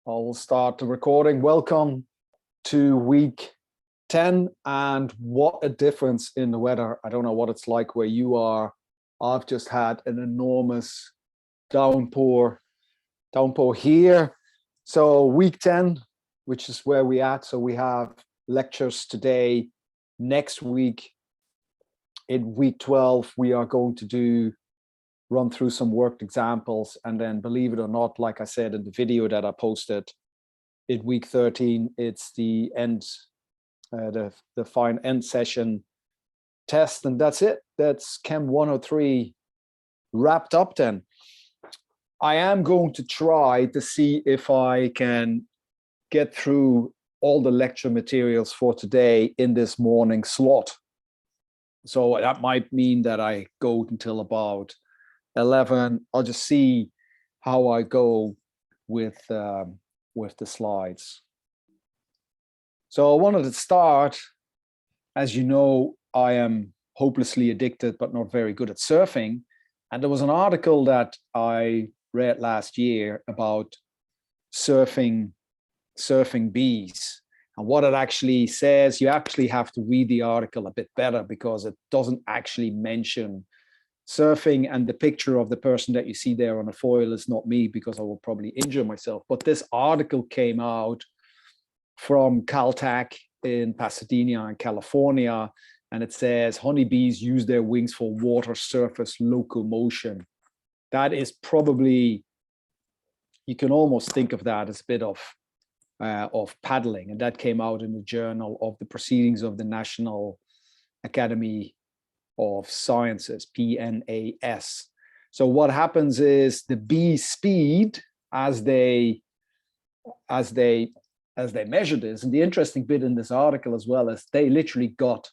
I'll start the recording. Welcome to week 10, and what a difference in the weather. I don't know what it's like where you are. I've just had an enormous downpour here. So week 10, which is where we at. So we have lectures today. Next week, in week 12, we are going to run through some worked examples, and then, believe it or not, like I said in the video that I posted, in week 13, it's the end, the fine end session test, and that's it. That's Chem 103 wrapped up. Then I am going to try to see if I can get through all the lecture materials for today in this morning slot. So that might mean that I go until about 11. I'll just see how I go with the slides. So I wanted to start. As you know, I am hopelessly addicted but not very good at surfing, and there was an article that I read last year about surfing bees, and what it actually says. You actually have to read the article a bit better because it doesn't actually mention surfing, and the picture of the person that you see there on the foil is not me, because I will probably injure myself. But this article came out from Caltech in Pasadena in California, and it says honeybees use their wings for water surface locomotion. That is probably, you can almost think of that as a bit of paddling, and that came out in the Journal of the Proceedings of the National Academy of Sciences, PNAS. So what happens is the bee speed as they measure this, and the interesting bit in this article as well is they literally got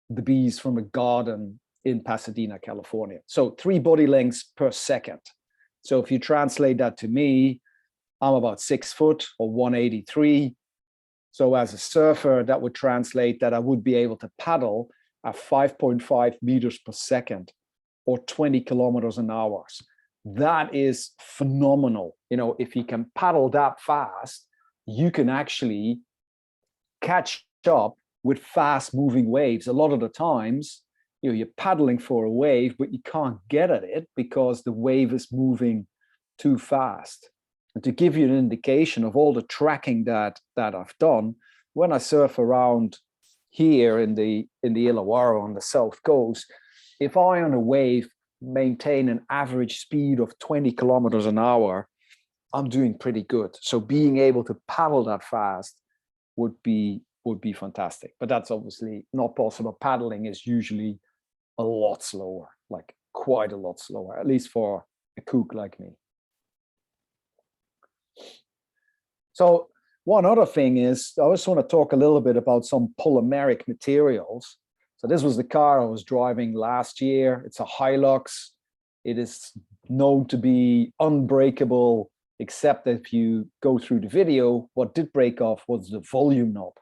the bees from a garden in Pasadena, California. So 3 body lengths per second. So if you translate that to me, I'm about 6 foot or 183. So as a surfer, that would translate that I would be able to paddle at 5.5 meters per second or 20 kilometers an hour. That is phenomenal. You know, if you can paddle that fast, you can actually catch up with fast moving waves. A lot of the times, you know, you're paddling for a wave, but you can't get at it because the wave is moving too fast. And to give you an indication of all the tracking that I've done, when I surf around here in the Illawarra on the south coast, if I on a wave maintain an average speed of 20 kilometers an hour, I'm doing pretty good. So being able to paddle that fast would be fantastic. But that's obviously not possible. Paddling is usually a lot slower, like quite a lot slower, at least for a kook like me. So one other thing is, I just want to talk a little bit about some polymeric materials. So this was the car I was driving last year. It's a Hilux. It is known to be unbreakable, except if you go through the video. What did break off was the volume knob.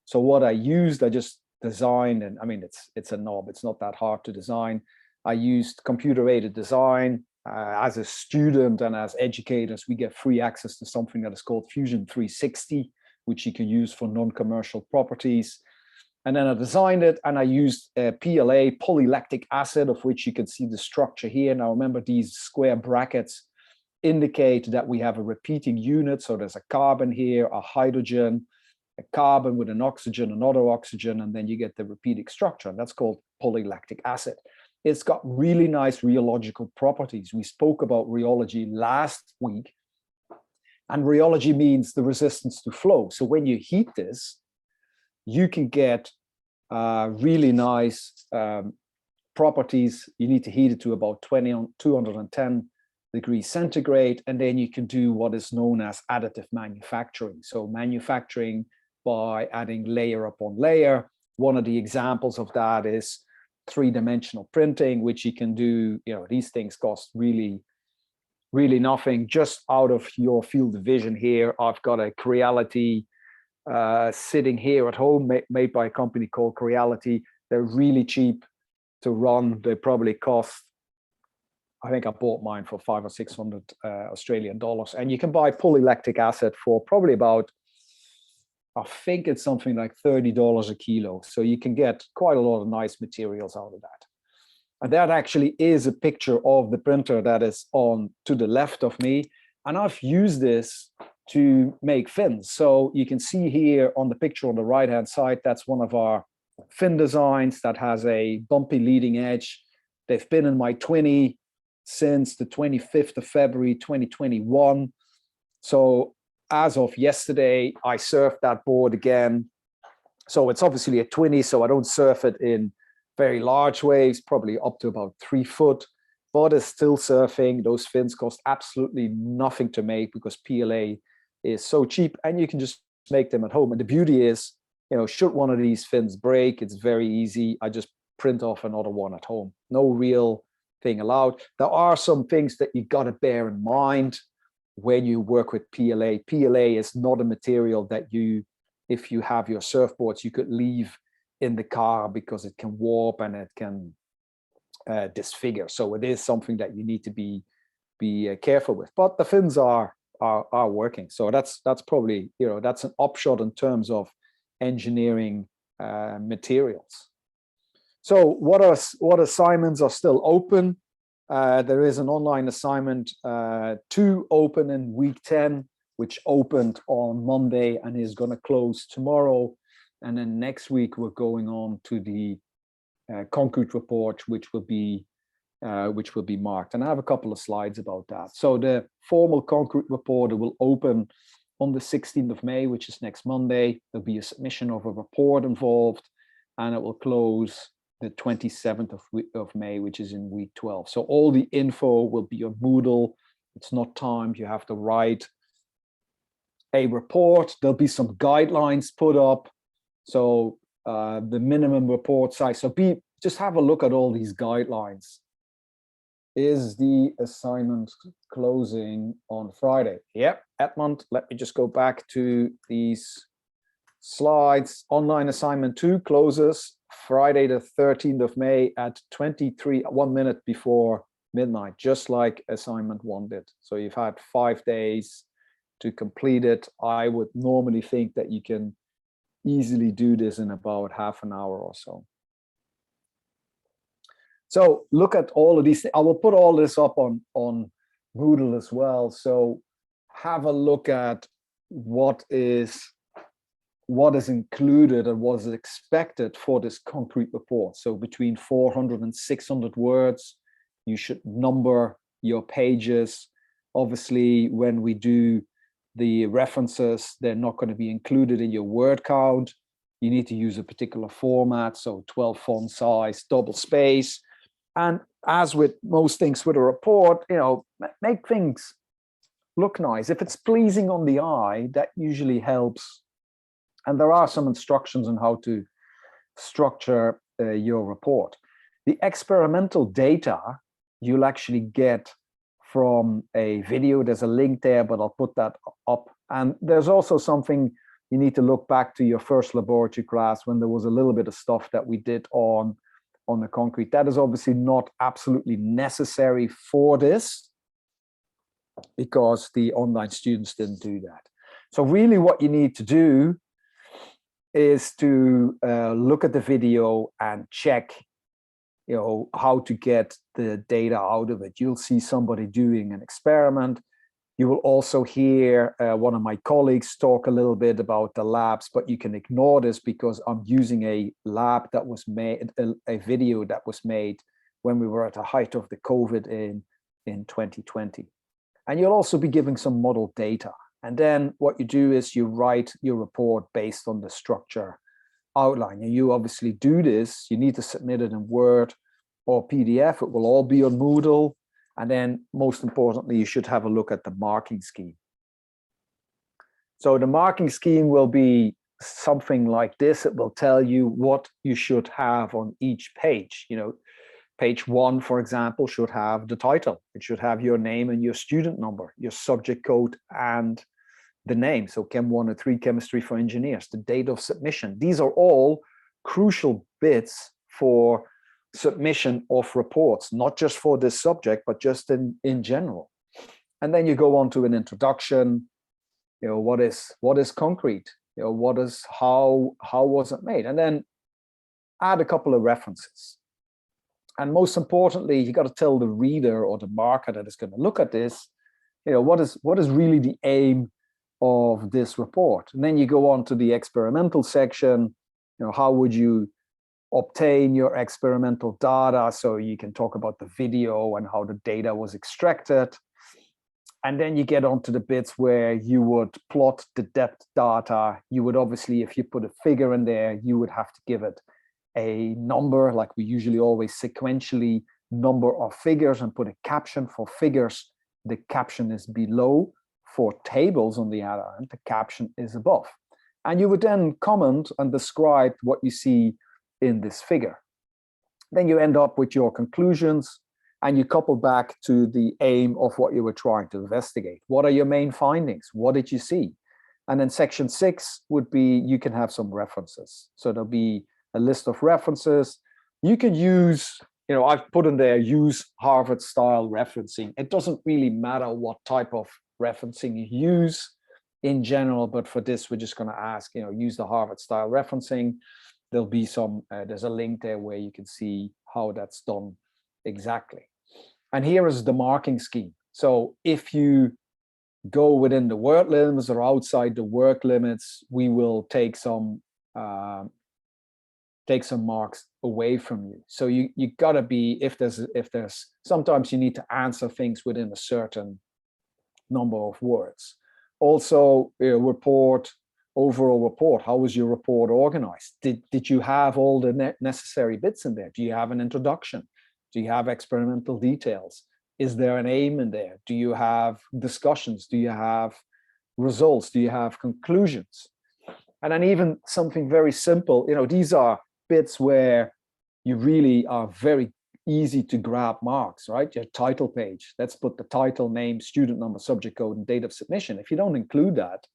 So what I used, I just designed, and I mean, it's a knob. It's not that hard to design. I used computer-aided design. As a student and as educators, we get free access to something that is called Fusion 360, which you can use for non-commercial properties. And then I designed it, and I used PLA, polylactic acid, of which you can see the structure here. Now remember, these square brackets indicate that we have a repeating unit. So there's a carbon here, a hydrogen, a carbon with an oxygen, another oxygen, and then you get the repeating structure. And that's called polylactic acid. It's got really nice rheological properties. We spoke about rheology last week, and rheology means the resistance to flow. So when you heat this, you can get really nice properties. You need to heat it to about 210 degrees centigrade, and then you can do what is known as additive manufacturing. So manufacturing by adding layer upon layer. One of the examples of that is 3-dimensional printing, which you can do. You know, these things cost really nothing. Just out of your field of vision here, I've got a Creality sitting here at home, made by a company called Creality. They're really cheap to run. They probably cost I think I bought mine for 500 or 600 Australian dollars. And you can buy polylactic acid for probably about, I think it's something like $30 a kilo. So you can get quite a lot of nice materials out of that. And that actually is a picture of the printer that is on to the left of me. And I've used this to make fins. So you can see here on the picture on the right-hand side, that's one of our fin designs that has a bumpy leading edge. They've been in my 20 since the 25th of February, 2021. So as of yesterday, I surfed that board again. So it's obviously a 20, so I don't surf it in very large waves, probably up to about 3 foot, but it's still surfing. Those fins cost absolutely nothing to make because PLA is so cheap and you can just make them at home. And the beauty is, you know, should one of these fins break, it's very easy. I just print off another one at home. No real thing allowed. There are some things that you got to bear in mind when you work with PLA. PLA is not a material that you, if you have your surfboards, you could leave in the car because it can warp and it can disfigure. So it is something that you need to be careful with. But the fins are working. So that's probably, you know, that's an upshot in terms of engineering materials. So what assignments are still open? There is an online assignment 2 open in week 10, which opened on Monday and is going to close tomorrow. And then next week we're going on to the concrete report, which will be marked. And I have a couple of slides about that. So the formal concrete report will open on the 16th of May, which is next Monday. There'll be a submission of a report involved, and it will close the 27th of May, which is in week 12. So all the info will be on Moodle. It's not timed. You have to write a report. There'll be some guidelines put up. So the minimum report size. So just have a look at all these guidelines. Is the assignment closing on Friday? Yep, Edmund, let me just go back to these slides. Online assignment 2 closes Friday the 13th of May at 1 minute before midnight, just like assignment 1 did. So you've had 5 days to complete it. I would normally think that you can easily do this in about half an hour or so. So look at all of these. I will put all this up on Moodle as well. So have a look at what is included and what is expected for this concrete report. So between 400 and 600 words, you should number your pages. Obviously, when we do the references, they're not going to be included in your word count. You need to use a particular format, so 12 font size, double space. And as with most things with a report, you know, make things look nice. If it's pleasing on the eye, that usually helps. And there are some instructions on how to structure your report. The experimental data you'll actually get from a video. There's a link there, but I'll put that up. And there's also something you need to look back to your first laboratory class when there was a little bit of stuff that we did on the concrete. That is obviously not absolutely necessary for this because the online students didn't do that. So really what you need to do is to look at the video and check, you know, how to get the data out of it. You'll see somebody doing an experiment. You will also hear one of my colleagues talk a little bit about the labs, but you can ignore this because I'm using a lab that was made, a video that was made when we were at the height of the COVID in 2020. And you'll also be giving some model data. And then what you do is you write your report based on the structure outline. And you obviously do this. You need to submit it in Word or PDF. It will all be on Moodle. And then most importantly, you should have a look at the marking scheme. So the marking scheme will be something like this. It will tell you what you should have on each page. You know, page 1, for example, should have the title. It should have your name and your student number, your subject code, and the name. So CHEM103 Chemistry for Engineers, the date of submission. These are all crucial bits for submission of reports, not just for this subject, but just in general. And then you go on to an introduction. What is concrete? How was it made? And then add a couple of references. And most importantly, you got to tell the reader or the marker that is going to look at this, what is really the aim of this report. And then you go on to the experimental section. How would you obtain your experimental data? So you can talk about the video and how the data was extracted. And then you get onto the bits where you would plot the depth data. You would obviously, if you put a figure in there, you would have to give it a number, like we usually always sequentially number of figures, and put a caption for figures. The caption is below. For tables, on the other hand, the caption is above. And you would then comment and describe what you see in this figure. Then you end up with your conclusions, and you couple back to the aim of what you were trying to investigate. What are your main findings? What did you see? And then section 6 would be, you can have some references. So there'll be a list of references. You can use, I've put in there, use Harvard style referencing. It doesn't really matter what type of referencing you use in general, but for this, we're just going to ask, use the Harvard style referencing. There'll be some, there's a link there where you can see how that's done exactly. And here is the marking scheme. So if you go within the word limits or outside the word limits, we will take some marks away from you. So you gotta be, if there's sometimes you need to answer things within a certain number of words. Also, overall report. How was your report organized? Did you have all the necessary bits in there? Do you have an introduction? Do you have experimental details? Is there an aim in there? Do you have discussions? Do you have results? Do you have conclusions? And then even something very simple, these are bits where you really are very easy to grab marks, right? Your title page, let's put the title, name, student number, subject code, and date of submission. If you don't include that,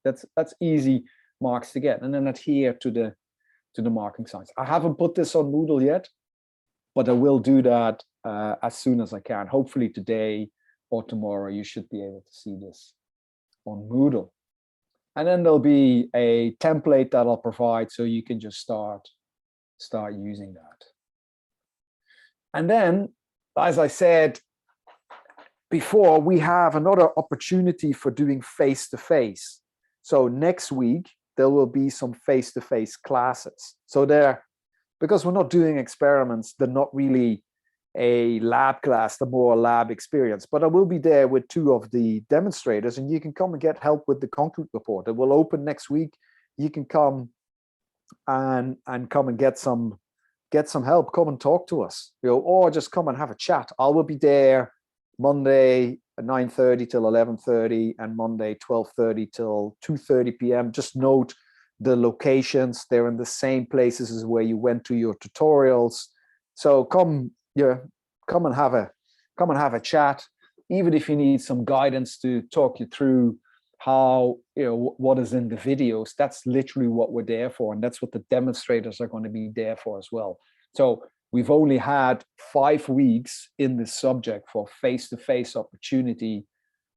that's easy marks to get. And then adhere to the marking signs. I haven't put this on Moodle yet, but I will do that as soon as I can. Hopefully today or tomorrow, you should be able to see this on Moodle. And then there'll be a template that I'll provide, so you can just start using that. And then, as I said before, we have another opportunity for doing face-to-face. So next week, there will be some face-to-face classes. So because we're not doing experiments, they're not really a lab class, they're more a lab experience. But I will be there with 2 of the demonstrators, and you can come and get help with the concrete report. It will open next week. You can come and come and get some help. Come and talk to us, or just come and have a chat. I will be there Monday 9:30 till 11:30, and Monday 12:30 till 2:30 p.m. Just note the locations. They're in the same places as where you went to your tutorials. So come and have a chat. Even if you need some guidance to talk you through how, what is in the videos, that's literally what we're there for. And that's what the demonstrators are going to be there for as well. So we've only had 5 weeks in this subject for face-to-face opportunity.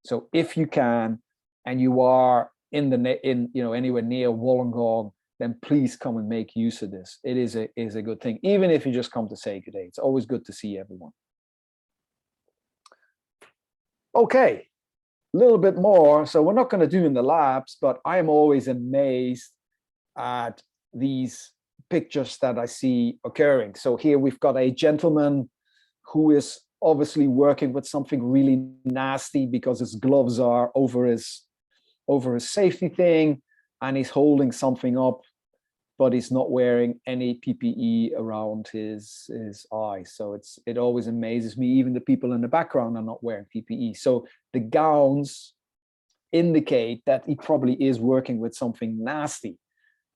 So if you can, and you are anywhere near Wollongong, then please come and make use of this. It is a good thing. Even if you just come to say good day, it's always good to see everyone. Okay. A little bit more. So we're not going to do in the labs, but I am always amazed at these pictures that I see occurring. So here we've got a gentleman who is obviously working with something really nasty because his gloves are over his safety thing, and he's holding something up, but he's not wearing any PPE around his eyes. So it always amazes me. Even the people in the background are not wearing PPE. So the gowns indicate that he probably is working with something nasty,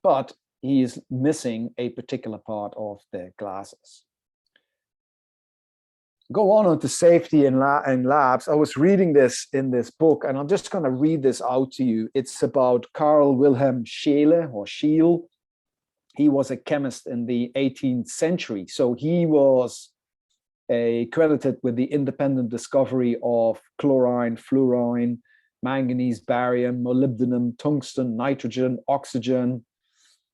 but he is missing a particular part of the glasses. Go on to safety in labs. I was reading this in this book, and I'm just going to read this out to you. It's about Carl Wilhelm Scheele, or Scheele. he was a chemist in the 18th century. So he was credited with the independent discovery of chlorine, fluorine, manganese, barium, molybdenum, tungsten, nitrogen, oxygen.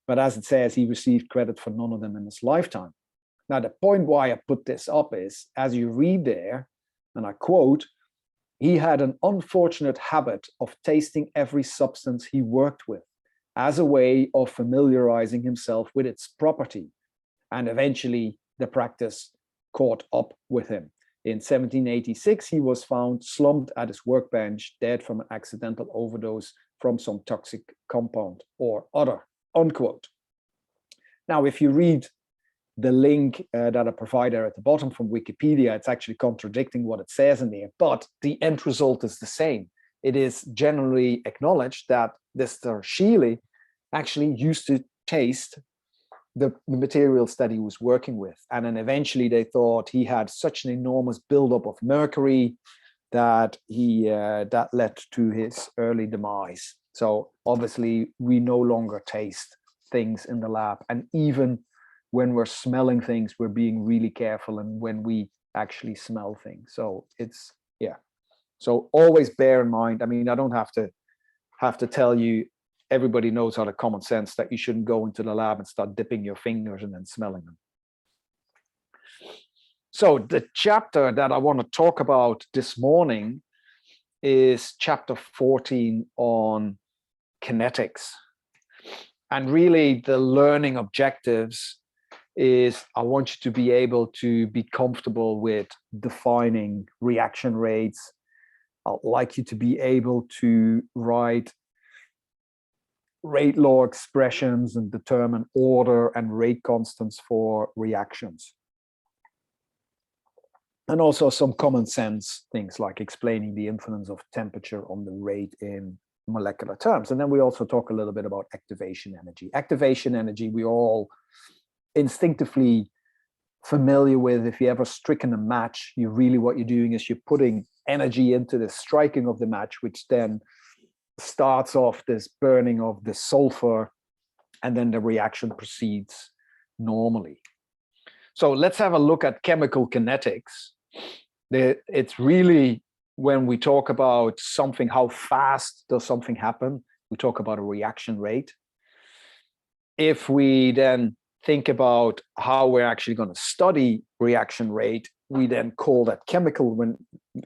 But as it says, he received credit for none of them in his lifetime. Now, the point why I put this up is, as you read there, and I quote, he had an unfortunate habit of tasting every substance he worked with as a way of familiarizing himself with its property. And eventually the practice caught up with him. In 1786, he was found slumped at his workbench, dead from an accidental overdose from some toxic compound or other, unquote. Now, if you read the link that I provide there at the bottom from Wikipedia, it's actually contradicting what it says in there, but the end result is the same. It is generally acknowledged that Mr. Scheele actually used to taste the materials that he was working with. And then eventually they thought he had such an enormous buildup of mercury that that led to his early demise. So obviously we no longer taste things in the lab. And even when we're smelling things, we're being really careful, and when we actually smell things. So it's, yeah. So always bear in mind, I mean, I don't have to tell you, everybody knows how to common sense that you shouldn't go into the lab and start dipping your fingers and then smelling them. So the chapter that I want to talk about this morning is chapter 14 on kinetics. And really the learning objectives is I want you to be able to be comfortable with defining reaction rates. I'd like you to be able to write rate law expressions and determine order and rate constants for reactions. And also some common sense things like explaining the influence of temperature on the rate in molecular terms. And then we also talk a little bit about activation energy. Activation energy, we all instinctively familiar with. If you ever stricken a match, what you're doing is you're putting energy into the striking of the match, which then starts off this burning of the sulfur, and then the reaction proceeds normally. So let's have a look at chemical kinetics. It's really, when we talk about something, how fast does something happen, we talk about a reaction rate. If we then think about how we're actually going to study reaction rate, we then call that chemical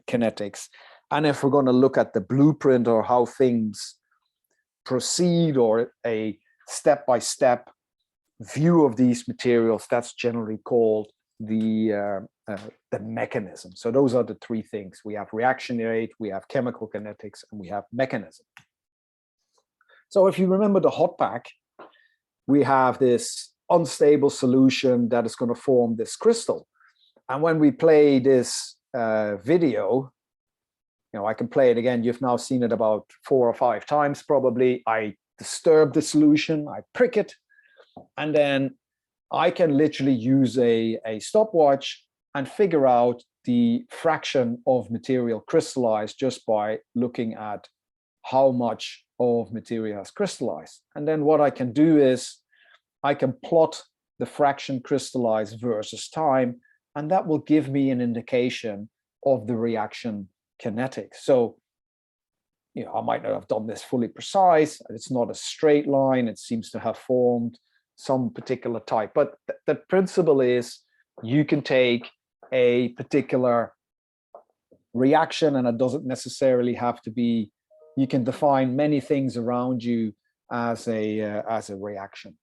kinetics. And if we're going to look at the blueprint or how things proceed, or a step-by-step view of these materials, that's generally called the mechanism. So those are the three things. We have reaction rate, we have chemical kinetics, and we have mechanism. So if you remember the hot pack, we have this unstable solution that is going to form this crystal. And when we play this video, I can play it again. You've now seen it about 4 or 5 times probably. I disturb the solution, I prick it, and then I can literally use a stopwatch and figure out the fraction of material crystallized just by looking at how much of material has crystallized. And then what I can do is I can plot the fraction crystallized versus time, and that will give me an indication of the reaction kinetics. So, I might not have done this fully precise. It's not a straight line. It seems to have formed some particular type. But the principle is you can take a particular reaction, and it doesn't necessarily have to be, you can define many things around you as a reaction.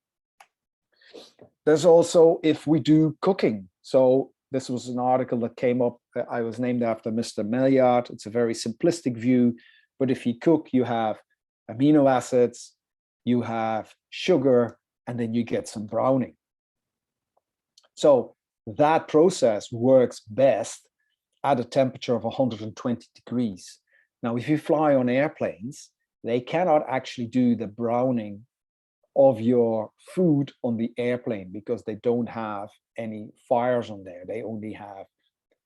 There's also, if we do cooking. So this was an article that came up. I was named after Mr. Maillard. It's a very simplistic view, but if you cook, you have amino acids, you have sugar, and then you get some browning. So that process works best at a temperature of 120 degrees. Now, if you fly on airplanes, they cannot actually do the browning of your food on the airplane because they don't have any fires on there. They only have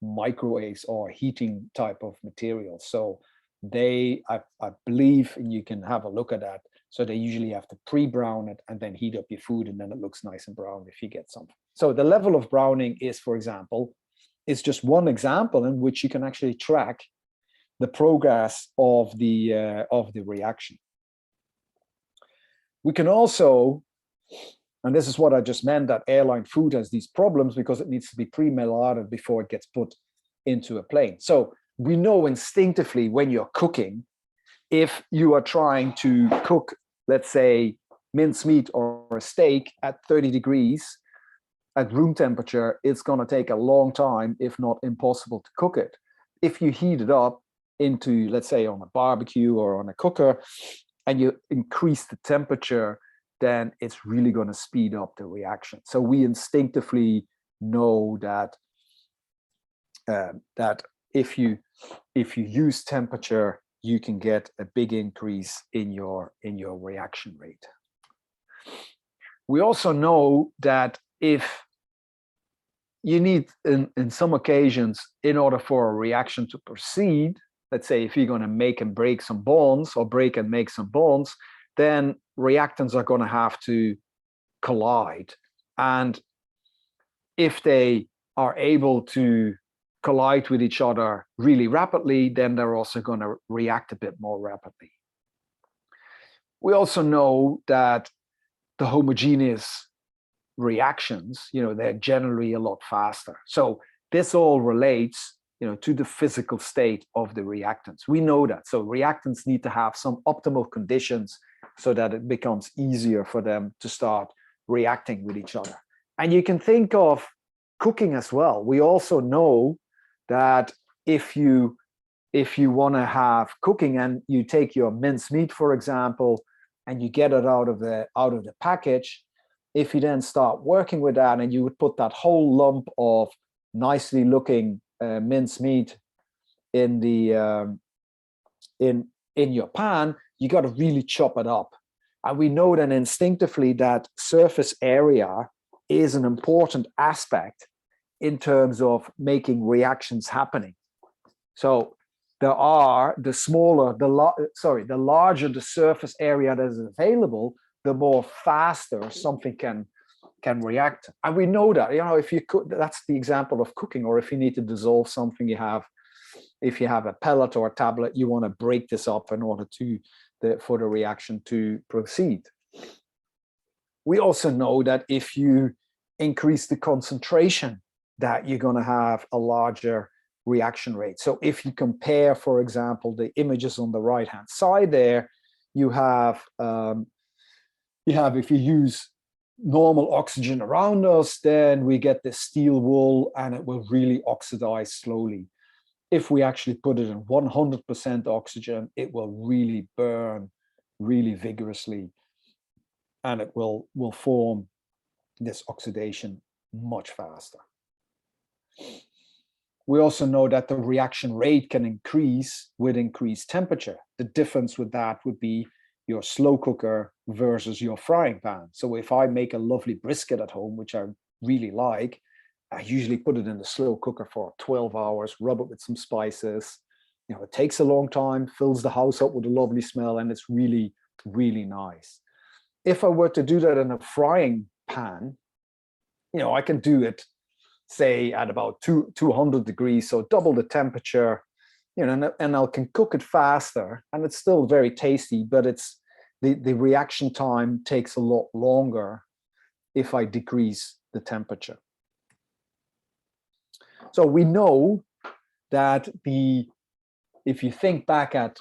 microwaves or heating type of material. So I believe, and you can have a look at that. So they usually have to pre-brown it and then heat up your food, and then it looks nice and brown if you get something. So the level of browning is, for example, is just one example in which you can actually track the progress of the reaction. We can also, and this is what I just meant, that airline food has these problems because it needs to be pre-melted before it gets put into a plane. So we know instinctively when you're cooking, if you are trying to cook, let's say, mincemeat or a steak at 30 degrees at room temperature, it's going to take a long time, if not impossible, to cook it. If you heat it up into, let's say, on a barbecue or on a cooker, and you increase the temperature, then it's really going to speed up the reaction. So we instinctively know that that if you use temperature, you can get a big increase in your reaction rate. We also know that if you need, in some occasions, in order for a reaction to proceed, let's say if you're going to make and break some bonds, or break and make some bonds, then reactants are going to have to collide. And if they are able to collide with each other really rapidly, then they're also going to react a bit more rapidly. We also know that the homogeneous reactions, they're generally a lot faster. So this all relates, to the physical state of the reactants. We know that. So reactants need to have some optimal conditions so that it becomes easier for them to start reacting with each other. And you can think of cooking as well. We also know that if you want to have cooking and you take your mincemeat, for example, and you get it out of the package, if you then start working with that and you would put that whole lump of nicely looking mincemeat in the in your pan, you got to really chop it up. And we know then instinctively that surface area is an important aspect in terms of making reactions happening. So there are the larger the surface area that is available, the more faster something can react. And we know that, if you cook, that's the example of cooking, or if you need to dissolve something, if you have a pellet or a tablet, you want to break this up in order for the reaction to proceed. We also know that if you increase the concentration, that you're going to have a larger reaction rate. So if you compare, for example, the images on the right hand side there, you have if you use normal oxygen around us, then we get this steel wool and it will really oxidize slowly. If we actually put it in 100% oxygen, it will really burn really vigorously, and it will form this oxidation much faster. We also know that the reaction rate can increase with increased temperature. The difference with that would be your slow cooker versus your frying pan. So if I make a lovely brisket at home, which I really like, I usually put it in the slow cooker for 12 hours, rub it with some spices. It takes a long time, fills the house up with a lovely smell, and it's really, really nice. If I were to do that in a frying pan, I can do it, say, at about 200 degrees, so double the temperature, and I can cook it faster, and it's still very tasty, but it's the reaction time takes a lot longer if I decrease the temperature. So we know that if you think back at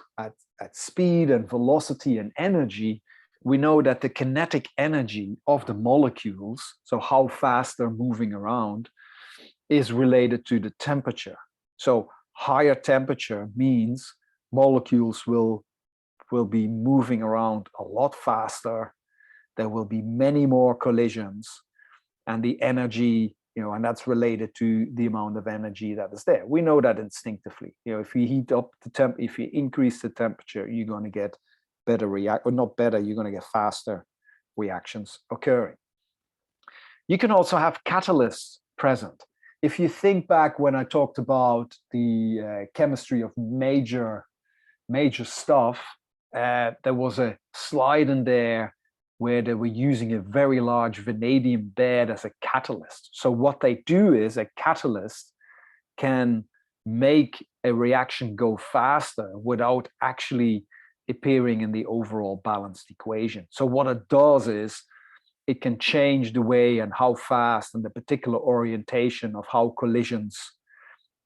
speed and velocity and energy, we know that the kinetic energy of the molecules, so how fast they're moving around, is related to the temperature. So higher temperature means molecules will be moving around a lot faster. There will be many more collisions, and the energy, and that's related to the amount of energy that is there. We know that instinctively. If you heat up if you increase the temperature, you're going to get better you're going to get faster reactions occurring. You can also have catalysts present. If you think back when I talked about the chemistry of major major stuff, there was a slide in there where they were using a very large vanadium bed as a catalyst. So what they do is a catalyst can make a reaction go faster without actually appearing in the overall balanced equation. So what it does is it can change the way and how fast and the particular orientation of how collisions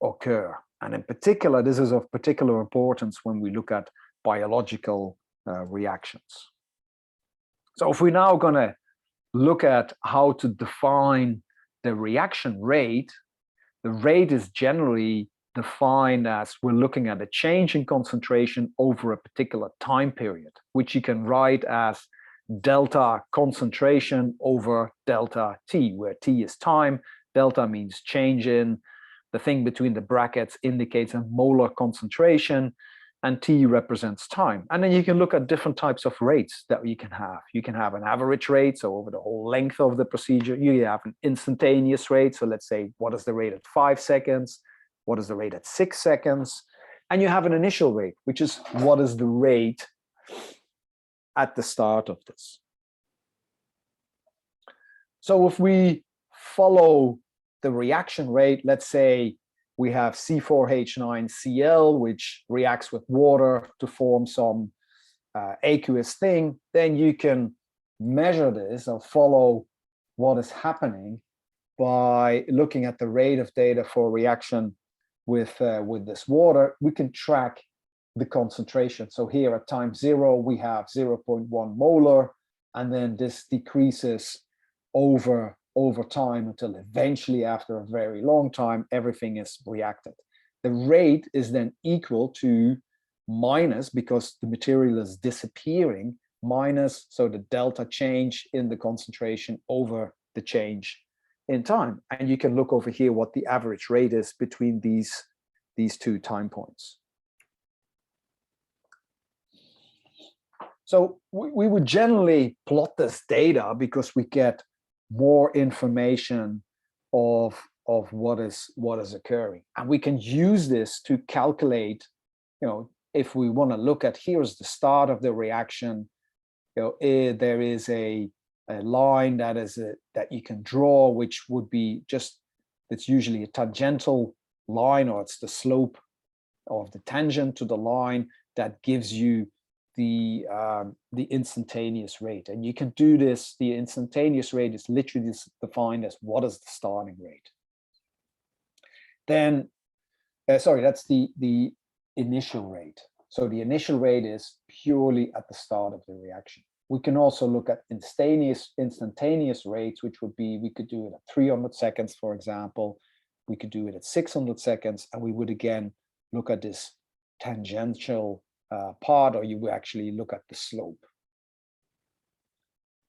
occur. And in particular, this is of particular importance when we look at biological reactions. So if we're now going to look at how to define the reaction rate, the rate is generally defined as we're looking at a change in concentration over a particular time period, which you can write as delta concentration over delta T, where T is time, delta means change in, the thing between the brackets indicates a molar concentration, and T represents time. And then you can look at different types of rates that you can have. You can have an average rate, so over the whole length of the procedure. You have an instantaneous rate, so let's say, what is the rate at 5 seconds? What is the rate at 6 seconds? And you have an initial rate, which is what is the rate at the start of this. So if we follow the reaction rate, let's say we have C4H9Cl, which reacts with water to form some aqueous thing, then you can measure this or follow what is happening by looking at the rate of data for reaction with this water. We can track the concentration. So here at time 0, we have 0.1 molar, and then this decreases over time until eventually, after a very long time, everything is reacted. The rate is then equal to minus, because the material is disappearing, minus, so the delta change in the concentration over the change in time. And you can look over here what the average rate is between these two time points. So we would generally plot this data because we get more information of what is occurring, and we can use this to calculate, if we want to look at, here's the start of the reaction, there is a line that you can draw, which would be it's usually a tangential line, or it's the slope of the tangent to the line that gives you the instantaneous rate. And you can do this. The instantaneous rate is literally defined as what is the starting rate. Then, sorry, that's the initial rate. So the initial rate is purely at the start of the reaction. We can also look at instantaneous rates, which would be, we could do it at 300 seconds, for example. We could do it at 600 seconds, and we would again look at this tangential part, or you will actually look at the slope.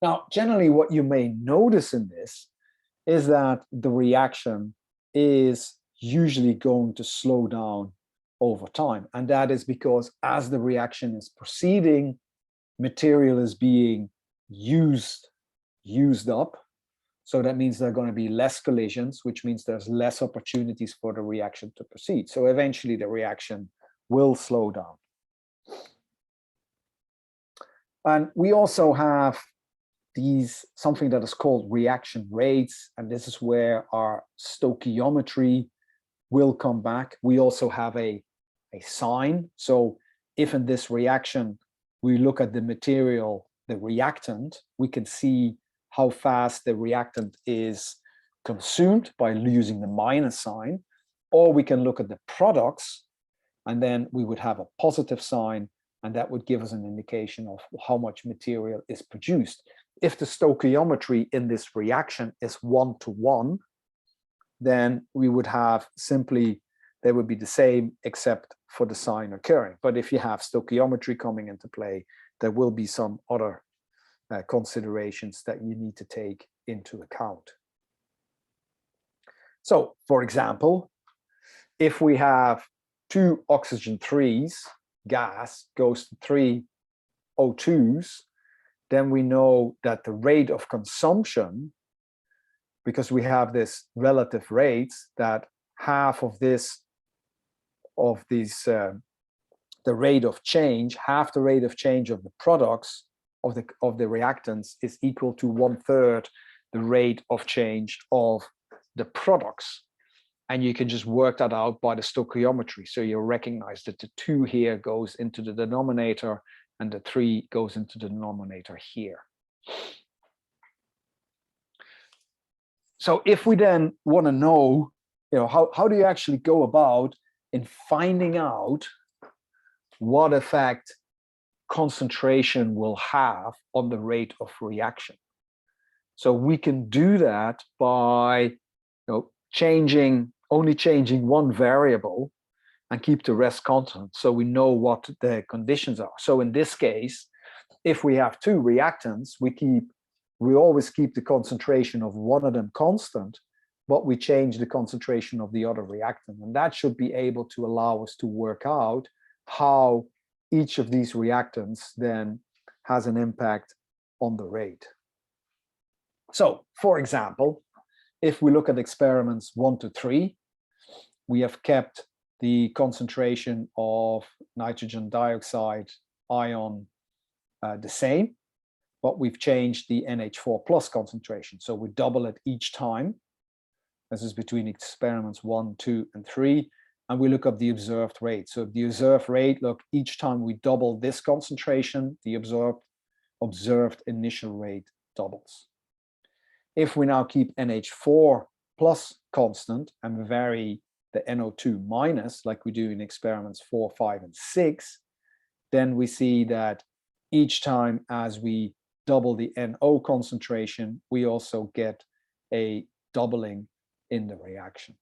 Now, generally what you may notice in this is that the reaction is usually going to slow down over time. And that is because as the reaction is proceeding, material is being used up. So that means there are going to be less collisions, which means there's less opportunities for the reaction to proceed. So eventually the reaction will slow down. And we also have something that is called reaction rates, and this is where our stoichiometry will come back. We also have a sign. So if in this reaction we look at the material, the reactant, we can see how fast the reactant is consumed by using the minus sign, or we can look at the products, and then we would have a positive sign, and that would give us an indication of how much material is produced. If the stoichiometry in this reaction is 1-to-1, then we would have simply, they would be the same except for the sign occurring. But if you have stoichiometry coming into play, there will be some other considerations that you need to take into account. So, for example, if we have 2 oxygen 3s, gas goes to 3 O2s, then we know that the rate of consumption, because we have this relative rates, that half of these the rate of change, half the rate of change of the products of the reactants is equal to 1/3 the rate of change of the products. And you can just work that out by the stoichiometry. So you recognize that the 2 here goes into the denominator and the 3 goes into the denominator here. So if we then want to know, how do you actually go about in finding out what effect concentration will have on the rate of reaction? So we can do that by only changing one variable and keep the rest constant, so we know what the conditions are. So in this case, if we have 2 reactants, we always keep the concentration of one of them constant, but we change the concentration of the other reactant. And that should be able to allow us to work out how each of these reactants then has an impact on the rate. So, for example, if we look at experiments 1 to 3, we have kept the concentration of nitrogen dioxide ion the same, but we've changed the NH4 plus concentration. So we double it each time. This is between experiments 1, 2, and 3. And we look up the observed rate. So the observed rate, look, each time we double this concentration, the observed initial rate doubles. If we now keep NH4 plus constant and vary the NO2 minus, like we do in experiments 4, 5, and 6, then we see that each time as we double the NO concentration, we also get a doubling in the reaction.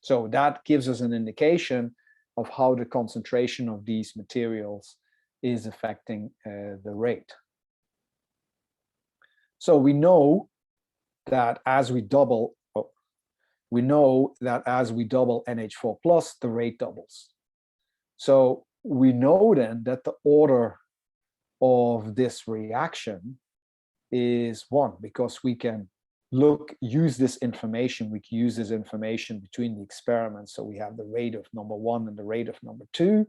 So that gives us an indication of how the concentration of these materials is affecting the rate. So we know that as we double NH4 plus, the rate doubles. So we know then that the order of this reaction is 1, because we can use this information. We can use this information between the experiments. So we have the rate of number 1 and the rate of number 2.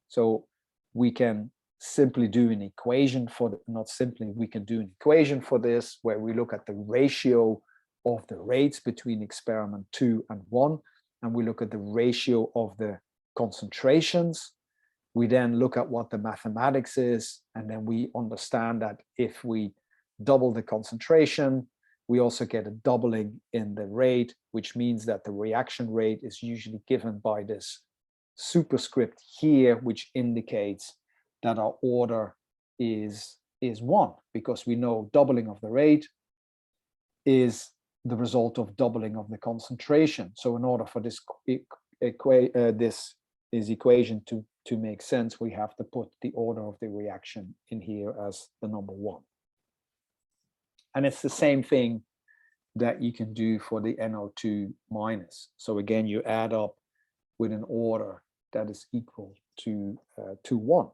So we can simply do an equation for we can do an equation for this, where we look at the ratio of the rates between experiment 2 and 1, and we look at the ratio of the concentrations. We then look at what the mathematics is, and then we understand that if we double the concentration, we also get a doubling in the rate, which means that the reaction rate is usually given by this superscript here, which indicates that our order is 1, because we know doubling of the rate is the result of doubling of the concentration. So in order for this equation to make sense, we have to put the order of the reaction in here as the number 1. And it's the same thing that you can do for the NO2 minus. So again, you add up with an order that is equal to 1.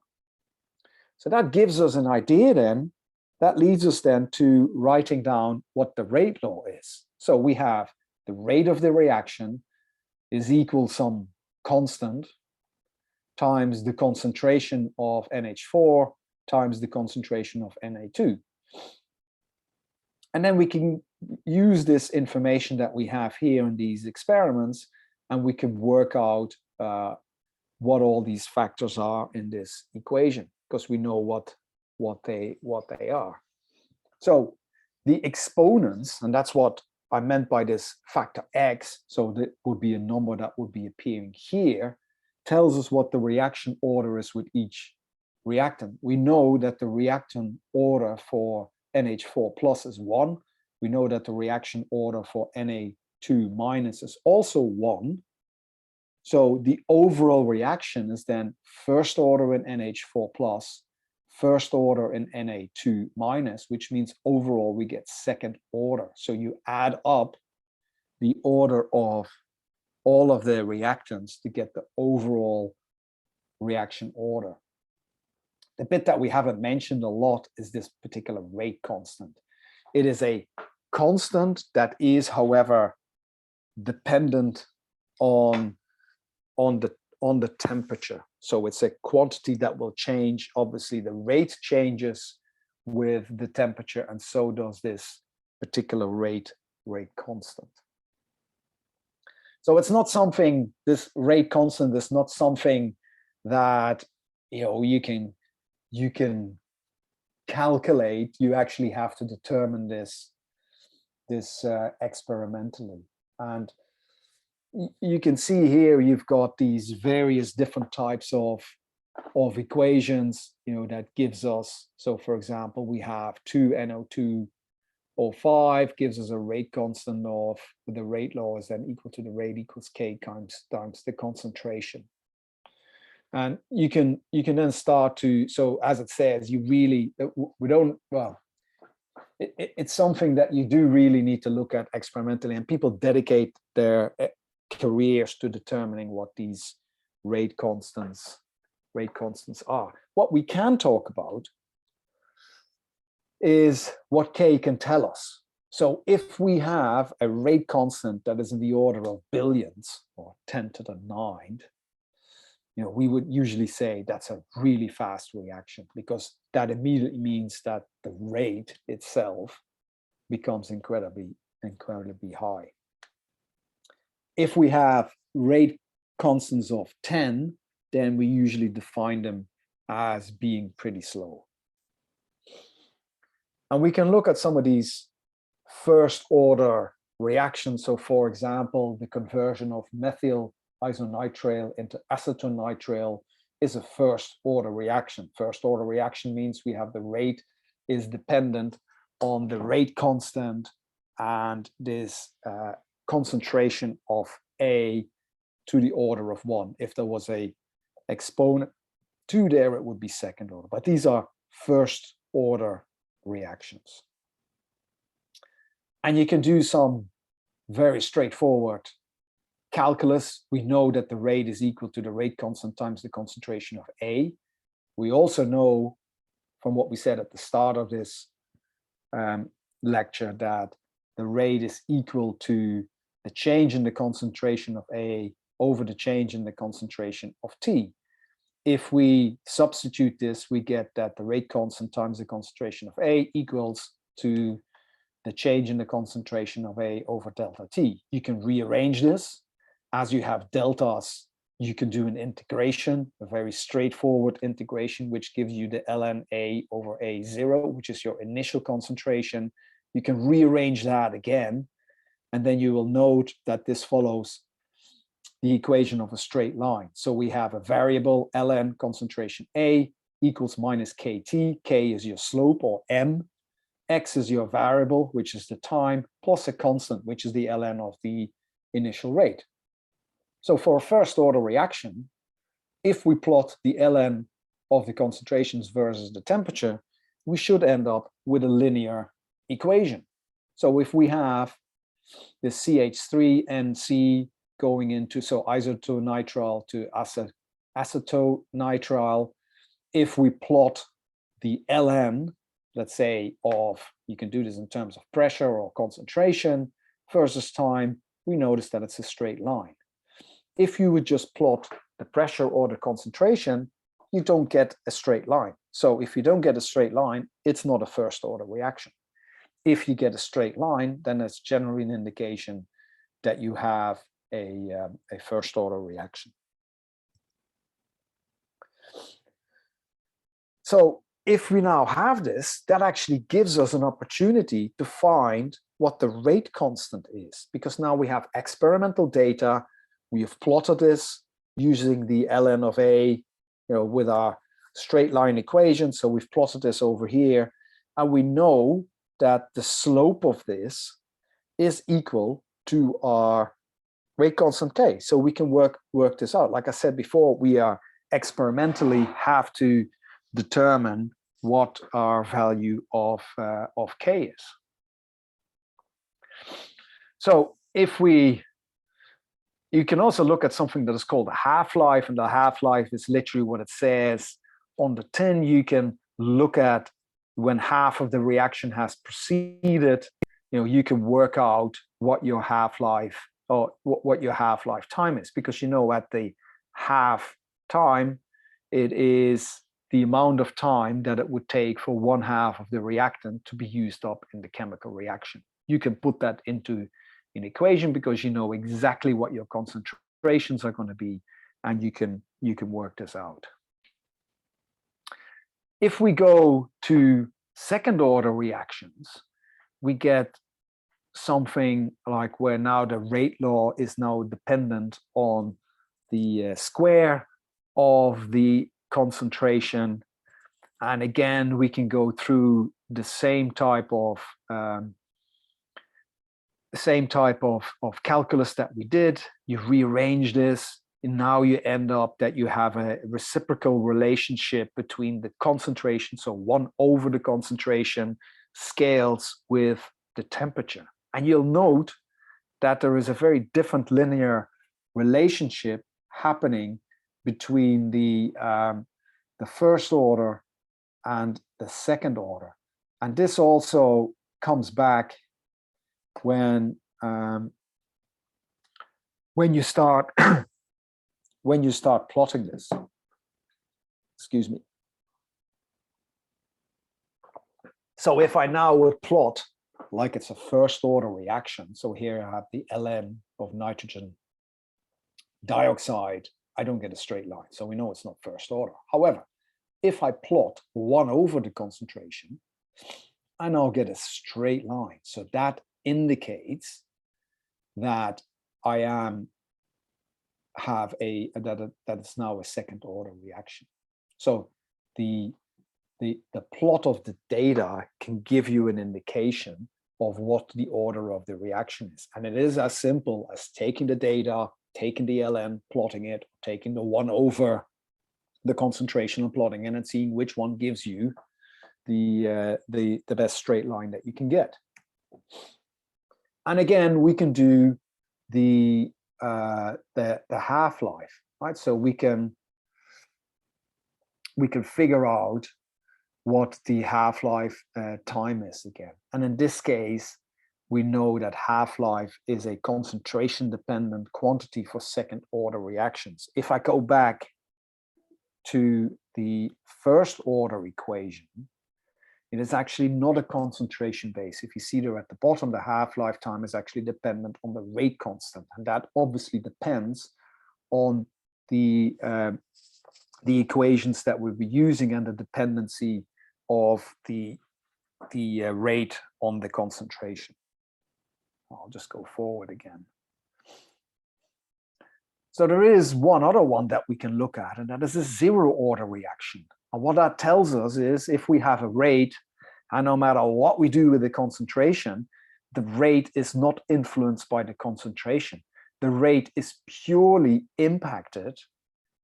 So that gives us an idea then. That leads us then to writing down what the rate law is. So we have the rate of the reaction is equal some constant times the concentration of NH4 times the concentration of Na2. And then we can use this information that we have here in these experiments, and we can work out what all these factors are in this equation, because we know what they are. So the exponents, and that's what I meant by this factor x, so that would be a number that would be appearing here, tells us what the reaction order is with each reactant. We know that the reactant order for NH4 plus is 1. We know that the reaction order for Na2 minus is also 1. So the overall reaction is then first order in NH4 plus, first order in Na2 minus, which means overall we get second order. So you add up the order of all of the reactants to get the overall reaction order. The bit that we haven't mentioned a lot is this particular rate constant. It is a constant that is, however, dependent on on the temperature. So it's a quantity that will change. Obviously, the rate changes with the temperature, and so does this particular rate constant. So it's not something, this rate constant is not something that you can calculate. You actually have to determine this experimentally. And you can see here you've got these various different types of equations, that gives us, so for example, we have 2NO2O5 gives us a rate constant of, the rate law is then equal to the rate equals K times the concentration. And you can then start to, so as it says, it's something that you do really need to look at experimentally, and people dedicate their careers to determining what these rate constants are. What we can talk about is what K can tell us. So if we have a rate constant that is in the order of billions, or 10 to the 9, we would usually say that's a really fast reaction, because that immediately means that the rate itself becomes incredibly high. If we have rate constants of 10, then we usually define them as being pretty slow. And we can look at some of these first order reactions. So for example, the conversion of methyl isonitrile into acetonitrile is a first order reaction. First order reaction means we have the rate is dependent on the rate constant and this concentration of A to the order of 1. If there was a exponent 2 there, it would be second order. But these are first order reactions. And you can do some very straightforward calculus. We know that the rate is equal to the rate constant times the concentration of A. We also know from what we said at the start of this lecture that the rate is equal to the change in the concentration of A over the change in the concentration of T. If we substitute this, we get that the rate constant times the concentration of A equals to the change in the concentration of A over delta T. You can rearrange this. As you have deltas, you can do an integration, a very straightforward integration, which gives you the ln A over A0, which is your initial concentration. You can rearrange that again, and then you will note that this follows the equation of a straight line. So we have a variable ln concentration A equals minus kt. K is your slope, or m. X is your variable, which is the time, plus a constant, which is the ln of the initial rate. So for a first order reaction, if we plot the ln of the concentrations versus the temperature, we should end up with a linear equation. So if we have the CH3NC going into, so isotonitrile to acetonitrile, if we plot the ln, let's say of, you can do this in terms of pressure or concentration versus time, we notice that it's a straight line. If you would just plot the pressure or the concentration, you don't get a straight line. So if you don't get a straight line, it's not a first order reaction. If you get a straight line, then it's generally an indication that you have a first order reaction. So if we now have this, that actually gives us an opportunity to find what the rate constant is, because now we have experimental data. We have plotted this using the ln of A, with our straight line equation. So we've plotted this over here, and we know that the slope of this is equal to our rate constant K. So we can work this out. Like I said before, we are experimentally have to determine what our value of K is. So if you can also look at something that is called a half-life, and the half-life is literally what it says on the tin. You can look at when half of the reaction has proceeded, you can work out what your half-life or what your half-life time is, because at the half time, it is the amount of time that it would take for 1/2 of the reactant to be used up in the chemical reaction. You can put that into an equation because you know exactly what your concentrations are going to be, and you can work this out. If we go to second order reactions, we get something like where now the rate law is now dependent on the square of the concentration. And again, we can go through the same type of calculus that we did. You rearrange this, and now you end up that you have a reciprocal relationship between the concentration, so 1/, the concentration scales with the temperature. And you'll note that there is a very different linear relationship happening between the first order and the second order. And this also comes back when you start plotting this. Excuse me. So if I now would plot like it's a first order reaction, so here I have the ln of nitrogen dioxide, I don't get a straight line, so we know it's not first order. However, if I plot 1/, the concentration, I now get a straight line. So that indicates that I have that it's now a second order reaction. So the plot of the data can give you an indication of what the order of the reaction is. And it is as simple as taking the data, taking the ln, plotting it, taking the 1/, the concentration and plotting it, and seeing which one gives you the best straight line that you can get. And again, we can do the half-life, right? So we can figure out what the half-life time is again. And in this case, we know that half-life is a concentration-dependent quantity for second-order reactions. If I go back to the first-order equation, it is actually not a concentration base. If you see there at the bottom, the half-life time is actually dependent on the rate constant, and that obviously depends on the equations that we'll be using and the dependency of the rate on the concentration. I'll just go forward again. So there is one other one that we can look at, and that is a zero-order reaction. And what that tells us is if we have a rate, and no matter what we do with the concentration, the rate is not influenced by the concentration. The rate is purely impacted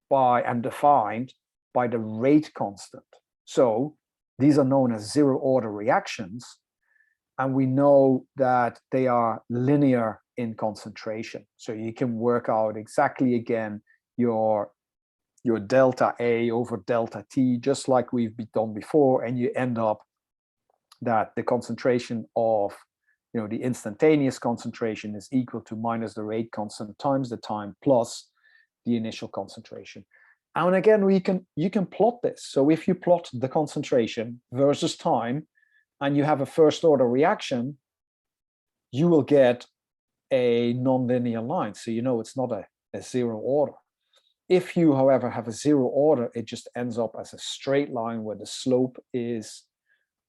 by and defined by the rate constant. So these are known as zero-order reactions, and we know that they are linear in concentration. So you can work out exactly again your delta A over delta T, just like we've done before, and you end up that the concentration of the instantaneous concentration is equal to minus the rate constant times the time plus the initial concentration. And again, you can plot this. So if you plot the concentration versus time and you have a first order reaction, you will get a nonlinear line. So you know it's not a zero order. If you, however, have a zero order, it just ends up as a straight line where the slope is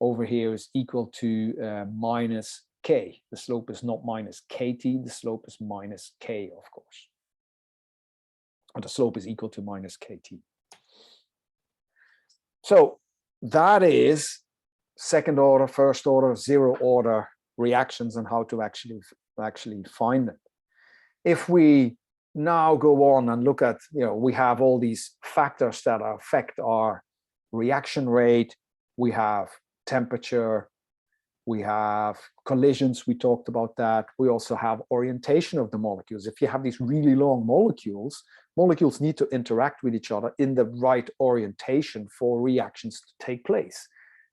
over here is equal to minus k. The slope is not minus kt, the slope is minus k, of course. Or the slope is equal to minus kt. So that is second order, first order, zero order reactions and how to actually find them. If we now go on and look at, we have all these factors that affect our reaction rate. We have temperature, we have collisions, we talked about that. We also have orientation of the molecules. If you have these really long molecules need to interact with each other in the right orientation for reactions to take place.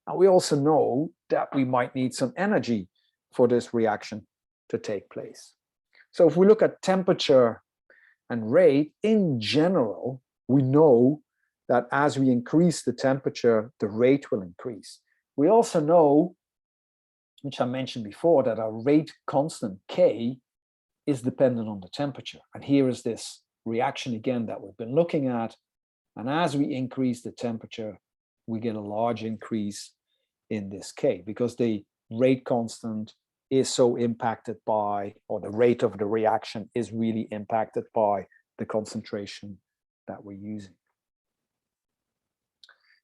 And we also know that we might need some energy for this reaction to take place. So if we look at temperature And rate, in general, we know that as we increase the temperature, the rate will increase. We also know, which I mentioned before, that our rate constant K is dependent on the temperature. And here is this reaction again that we've been looking at. And as we increase the temperature, we get a large increase in this K, because the rate constant is so impacted by, or the rate of the reaction is really impacted by the concentration that we're using.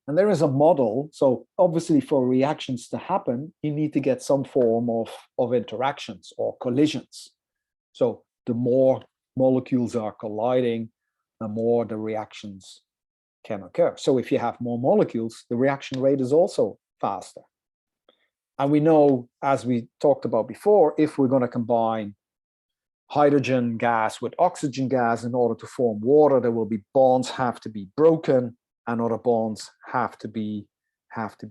And there is a model. So obviously for reactions to happen, you need to get some form of interactions or collisions. So the more molecules are colliding, the more the reactions can occur. So if you have more molecules, the reaction rate is also faster. And we know, as we talked about before, if we're going to combine hydrogen gas with oxygen gas in order to form water, there will be bonds have to be broken and other bonds have to be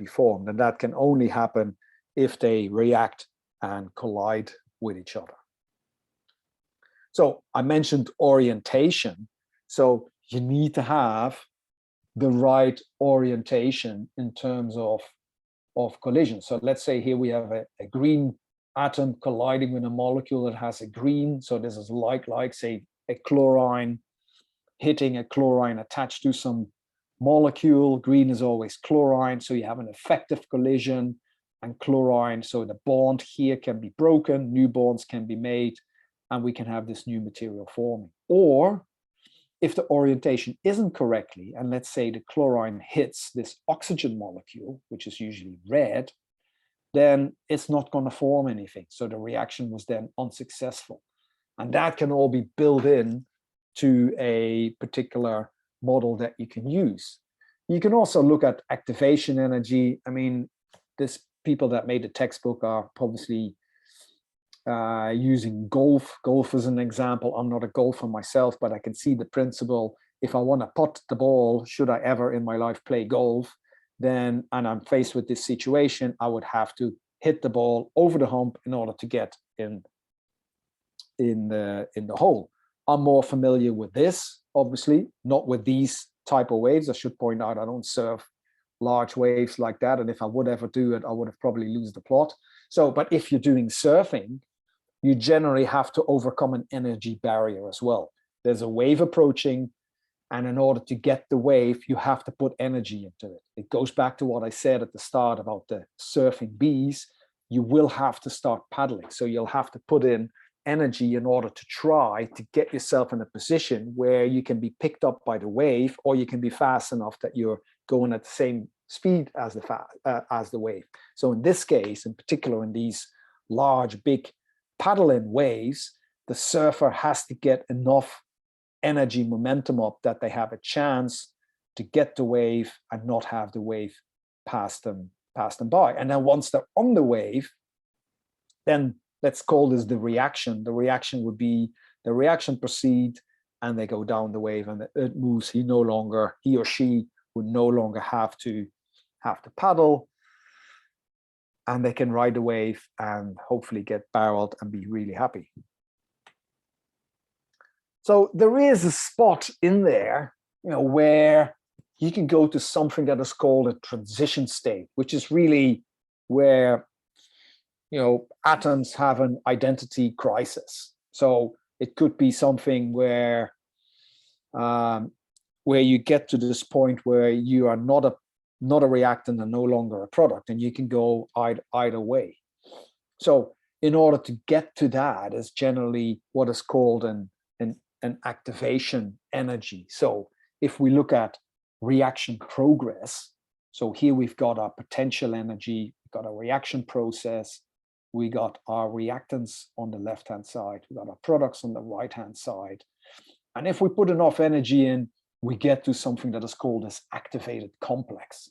formed. And that can only happen if they react and collide with each other. So I mentioned orientation. So you need to have the right orientation in terms of collision. So let's say here we have a green atom colliding with a molecule that has a green. So this is like say a chlorine hitting a chlorine attached to some molecule. Green is always chlorine, so you have an effective collision and chlorine. So the bond here can be broken, new bonds can be made, and we can have this new material forming. Or if the orientation isn't correctly, and let's say the chlorine hits this oxygen molecule, which is usually red, then it's not going to form anything. So the reaction was then unsuccessful. And that can all be built in to a particular model that you can use. You can also look at activation energy. I mean, these people that made the textbook are obviously using golf. Golf is an example. I'm not a golfer myself, but I can see the principle. If I want to putt the ball, should I ever in my life play golf, then, and I'm faced with this situation, I would have to hit the ball over the hump in order to get in the hole. I'm more familiar with this, obviously, not with these type of waves. I should point out I don't surf large waves like that, and if I would ever do it, I would have probably lose the plot. So, but if you're doing surfing, you generally have to overcome an energy barrier as well. There's a wave approaching, and in order to get the wave, you have to put energy into it. It goes back to what I said at the start about the surfing bees. You will have to start paddling. So you'll have to put in energy in order to try to get yourself in a position where you can be picked up by the wave, or you can be fast enough that you're going at the same speed as the wave. So in this case, in particular, in these large, big paddle-in waves, the surfer has to get enough energy momentum up that they have a chance to get the wave and not have the wave pass them by. And then once they're on the wave, then let's call this the reaction. The reaction would be the reaction proceed, and they go down the wave, and it moves. He or she would no longer have to paddle, and they can ride the wave and hopefully get barreled and be really happy. So there is a spot in there, where you can go to something that is called a transition state, which is really where atoms have an identity crisis. So it could be something where you get to this point where you are not a reactant and no longer a product, and you can go either way. So in order to get to that is generally what is called an activation energy. So if we look at reaction progress, so here we've got our potential energy, we've got a reaction process, we got our reactants on the left-hand side, we got our products on the right-hand side. And if we put enough energy in, we get to something that is called this activated complex.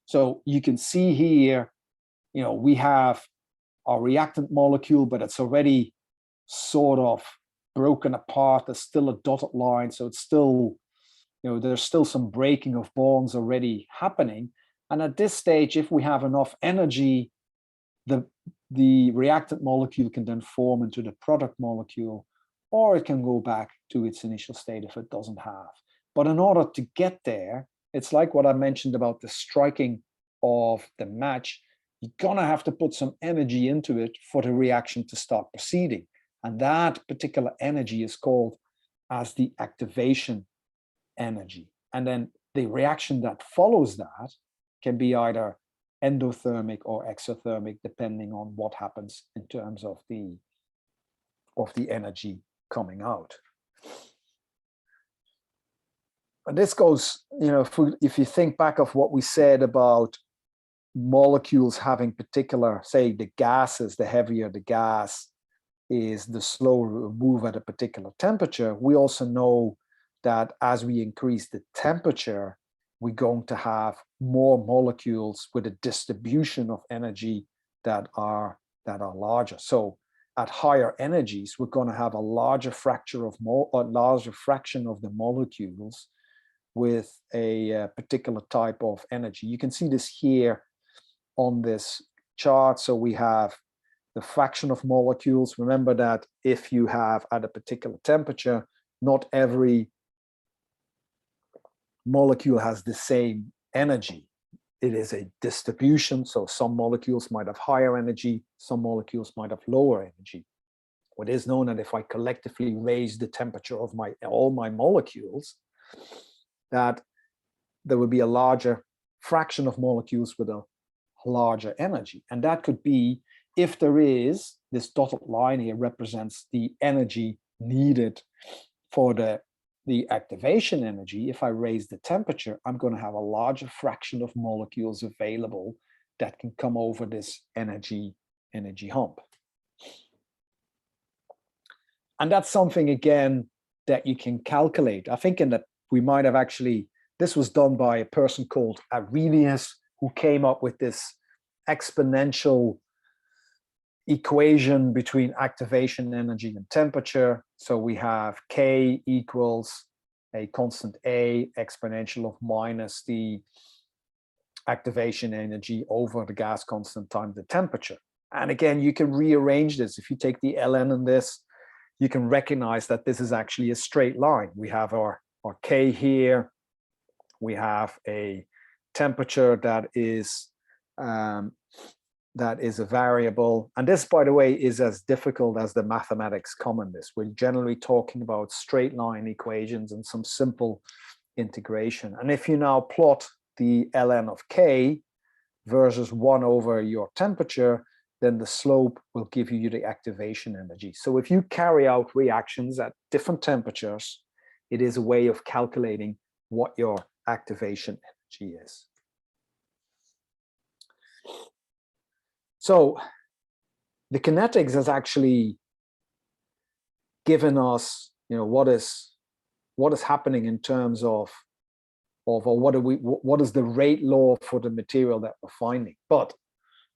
So you can see here, we have our reactant molecule, but it's already sort of broken apart. There's still a dotted line, so it's still, there's still some breaking of bonds already happening. And at this stage, if we have enough energy, the reactant molecule can then form into the product molecule, or it can go back to its initial state if it doesn't have. But in order to get there, it's like what I mentioned about the striking of the match. You're going to have to put some energy into it for the reaction to start proceeding. And that particular energy is called as the activation energy. And then the reaction that follows that can be either endothermic or exothermic, depending on what happens in terms of the energy coming out. And this goes, you know, if you think back of what we said about molecules having particular, say the gases, the heavier the gas is, the slower it will move at a particular temperature. We also know that as we increase the temperature, we're going to have more molecules with a distribution of energy that are larger. So at higher energies, we're going to have a larger fraction of the molecules with a particular type of energy. You can see this here on this chart. So we have the fraction of molecules. Remember that if you have at a particular temperature, not every molecule has the same energy. It is a distribution. So some molecules might have higher energy, some molecules might have lower energy. What is known that if I collectively raise the temperature of all my molecules, that there will be a larger fraction of molecules with a larger energy. And that could be, if there is, this dotted line here represents the energy needed for the activation energy. If I raise the temperature, I'm going to have a larger fraction of molecules available that can come over this energy hump. And that's something, again, that you can calculate. I think we might have actually, this was done by a person called Arrhenius, who came up with this exponential equation between activation energy and temperature. So we have K equals a constant A exponential of minus the activation energy over the gas constant times the temperature. And again, you can rearrange this. If you take the ln in this, you can recognize that this is actually a straight line. We have our K here. We have a temperature that is a variable. And this, by the way, is as difficult as the mathematics come in this. We're generally talking about straight line equations and some simple integration. And if you now plot the ln of K versus 1 over your temperature, then the slope will give you the activation energy. So if you carry out reactions at different temperatures, it is a way of calculating what your activation energy is. So the kinetics has actually given us, you know, what is happening in terms of what is the rate law for the material that we're finding. But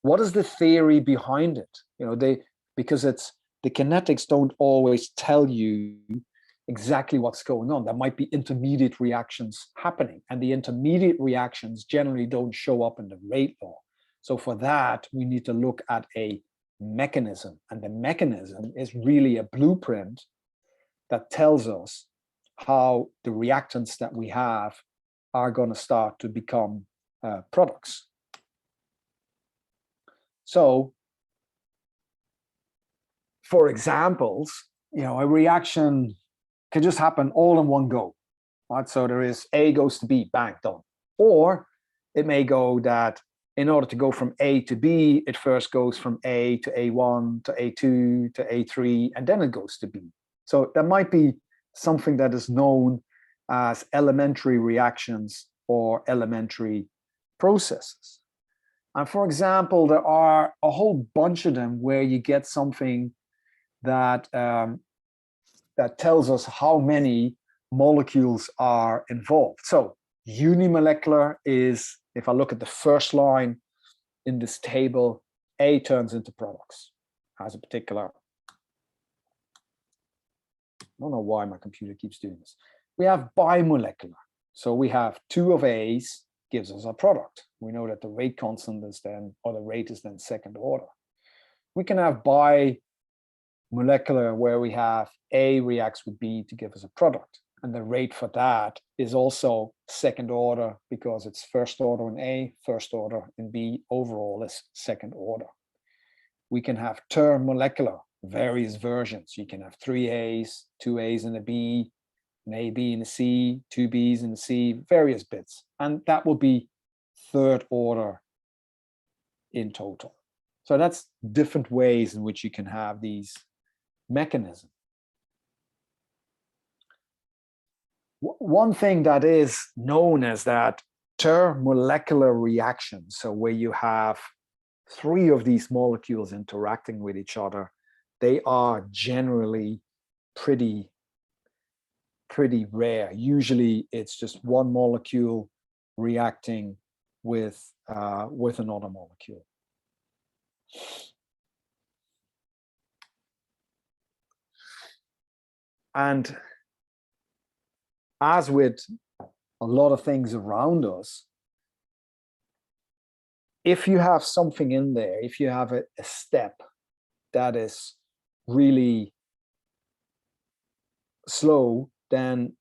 what is the theory behind it? You know, because the kinetics don't always tell you exactly what's going on. There might be intermediate reactions happening, and the intermediate reactions generally don't show up in the rate law. So for that, we need to look at a mechanism, and the mechanism is really a blueprint that tells us how the reactants that we have are going to start to become products. So, for examples, you know, a reaction can just happen all in one go, right? So there is A goes to B, bang, done. Or it may go that in order to go from A to B, it first goes from A to A1 to A2 to A3, and then it goes to B. So there might be something that is known as elementary reactions or elementary processes. And for example, there are a whole bunch of them where you get something that that tells us how many molecules are involved. So unimolecular is, if I look at the first line in this table, A turns into products, has a particular, I don't know why my computer keeps doing this. We have bimolecular. So we have 2 of A's gives us a product. We know that the rate constant is then, or the rate is then second order. We can have molecular where we have A reacts with B to give us a product. And the rate for that is also second order because it's first order in A, first order in B, overall is second order. We can have term molecular, various versions. You can have 3 A's, 2 A's and a B, an A, B and a C, 2 B's and a C, various bits. And that will be third order in total. So that's different ways in which you can have these mechanisms. One thing that is known as that termolecular reaction, so where you have 3 of these molecules interacting with each other, they are generally pretty rare. Usually it's just one molecule reacting with another molecule. And as with a lot of things around us, if you have something in there, if you have a step that is really slow, then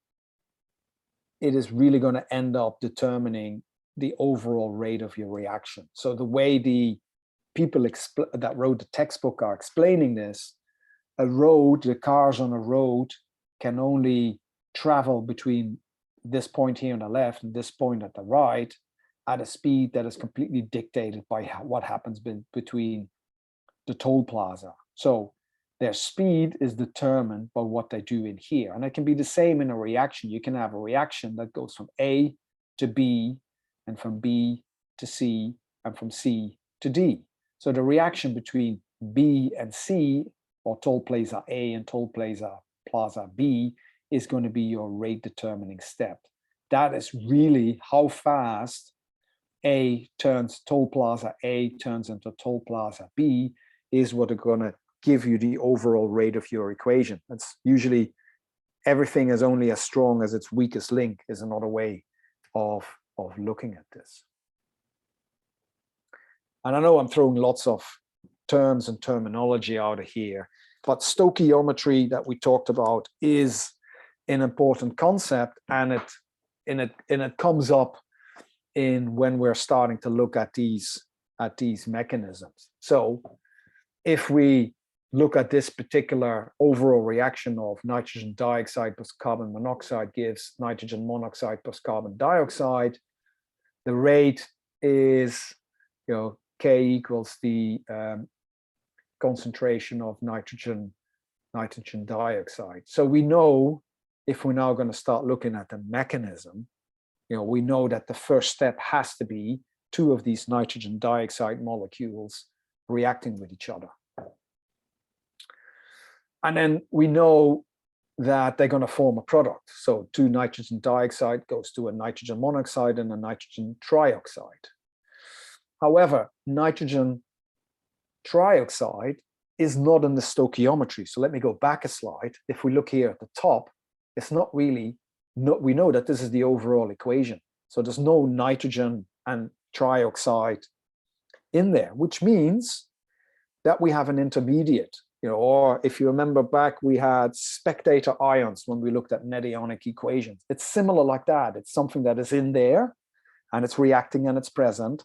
it is really going to end up determining the overall rate of your reaction. So the way the people that wrote the textbook are explaining this, the cars on a road can only travel between this point here on the left and this point at the right at a speed that is completely dictated by what happens between the toll plaza. So their speed is determined by what they do in here. And it can be the same in a reaction. You can have a reaction that goes from A to B and from B to C and from C to D. So the reaction between B and C, or toll plaza A and toll plaza B, is going to be your rate determining step. That is really how fast toll plaza A turns into toll plaza B is what are going to give you the overall rate of your equation. That's usually everything is only as strong as its weakest link is another way of looking at this. And I know I'm throwing lots of terms and terminology out of here, but stoichiometry that we talked about is an important concept, and it comes up when we're starting to look at these mechanisms. So if we look at this particular overall reaction of nitrogen dioxide plus carbon monoxide gives nitrogen monoxide plus carbon dioxide, the rate is, K equals the concentration of nitrogen dioxide. So we know, if we're now going to start looking at the mechanism, we know that the first step has to be 2 of these nitrogen dioxide molecules reacting with each other. And then we know that they're going to form a product. So 2 nitrogen dioxide goes to a nitrogen monoxide and a nitrogen trioxide. However, nitrogen trioxide is not in the stoichiometry. So let me go back a slide. If we look here at the top, it's not really, we know that this is the overall equation. So there's no nitrogen and trioxide in there, which means that we have an intermediate, or if you remember back, we had spectator ions when we looked at net ionic equations. It's similar like that. It's something that is in there and it's reacting and it's present,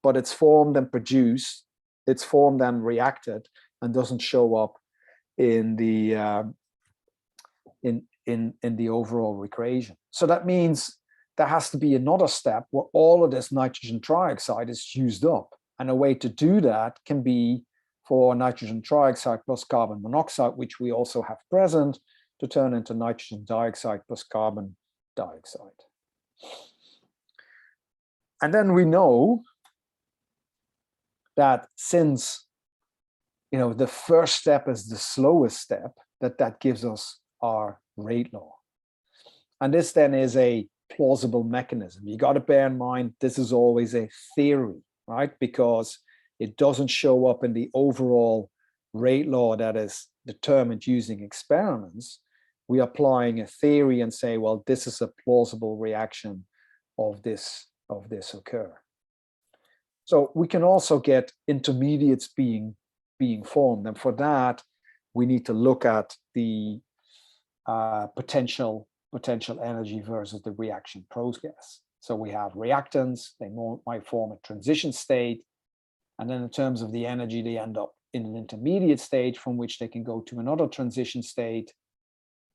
but it's formed and produced, it's formed and reacted and doesn't show up in the in the overall equation. So that means there has to be another step where all of this nitrogen trioxide is used up. And a way to do that can be for nitrogen trioxide plus carbon monoxide, which we also have present, to turn into nitrogen dioxide plus carbon dioxide. And then we know that since the first step is the slowest step, that gives us our rate law. And this then is a plausible mechanism. You got to bear in mind, this is always a theory, right? Because it doesn't show up in the overall rate law that is determined using experiments. We are applying a theory and say, well, this is a plausible reaction of this occur. So we can also get intermediates being formed. And for that, we need to look at the potential energy versus the reaction process. So we have reactants, they might form a transition state, and then in terms of the energy, they end up in an intermediate state from which they can go to another transition state,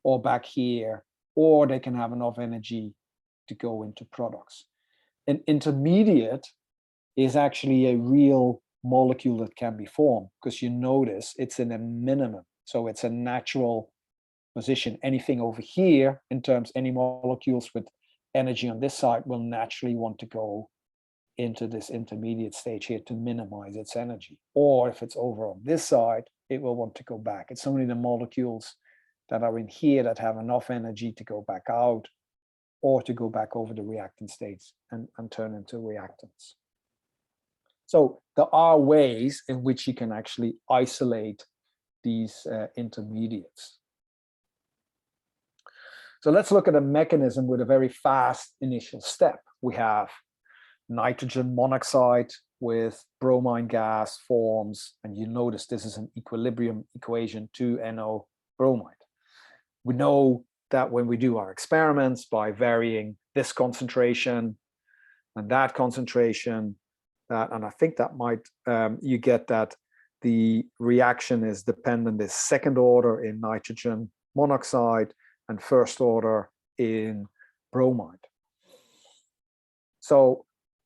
or back here, or they can have enough energy to go into products. An intermediate is actually a real molecule that can be formed, because you notice it's in a minimum. So it's a natural position. Anything over here, in terms, any molecules with energy on this side will naturally want to go into this intermediate stage here to minimize its energy. Or if it's over on this side, it will want to go back. It's only the molecules that are in here that have enough energy to go back out, or to go back over the reactant states and turn into reactants. So there are ways in which you can actually isolate these intermediates. So let's look at a mechanism with a very fast initial step. We have nitrogen monoxide with bromine gas forms, and you notice this is an equilibrium equation, 2NO bromide. We know that when we do our experiments by varying this concentration and that concentration, and I think that might, you get that the reaction is dependent, is second order in nitrogen monoxide and first order in bromide. So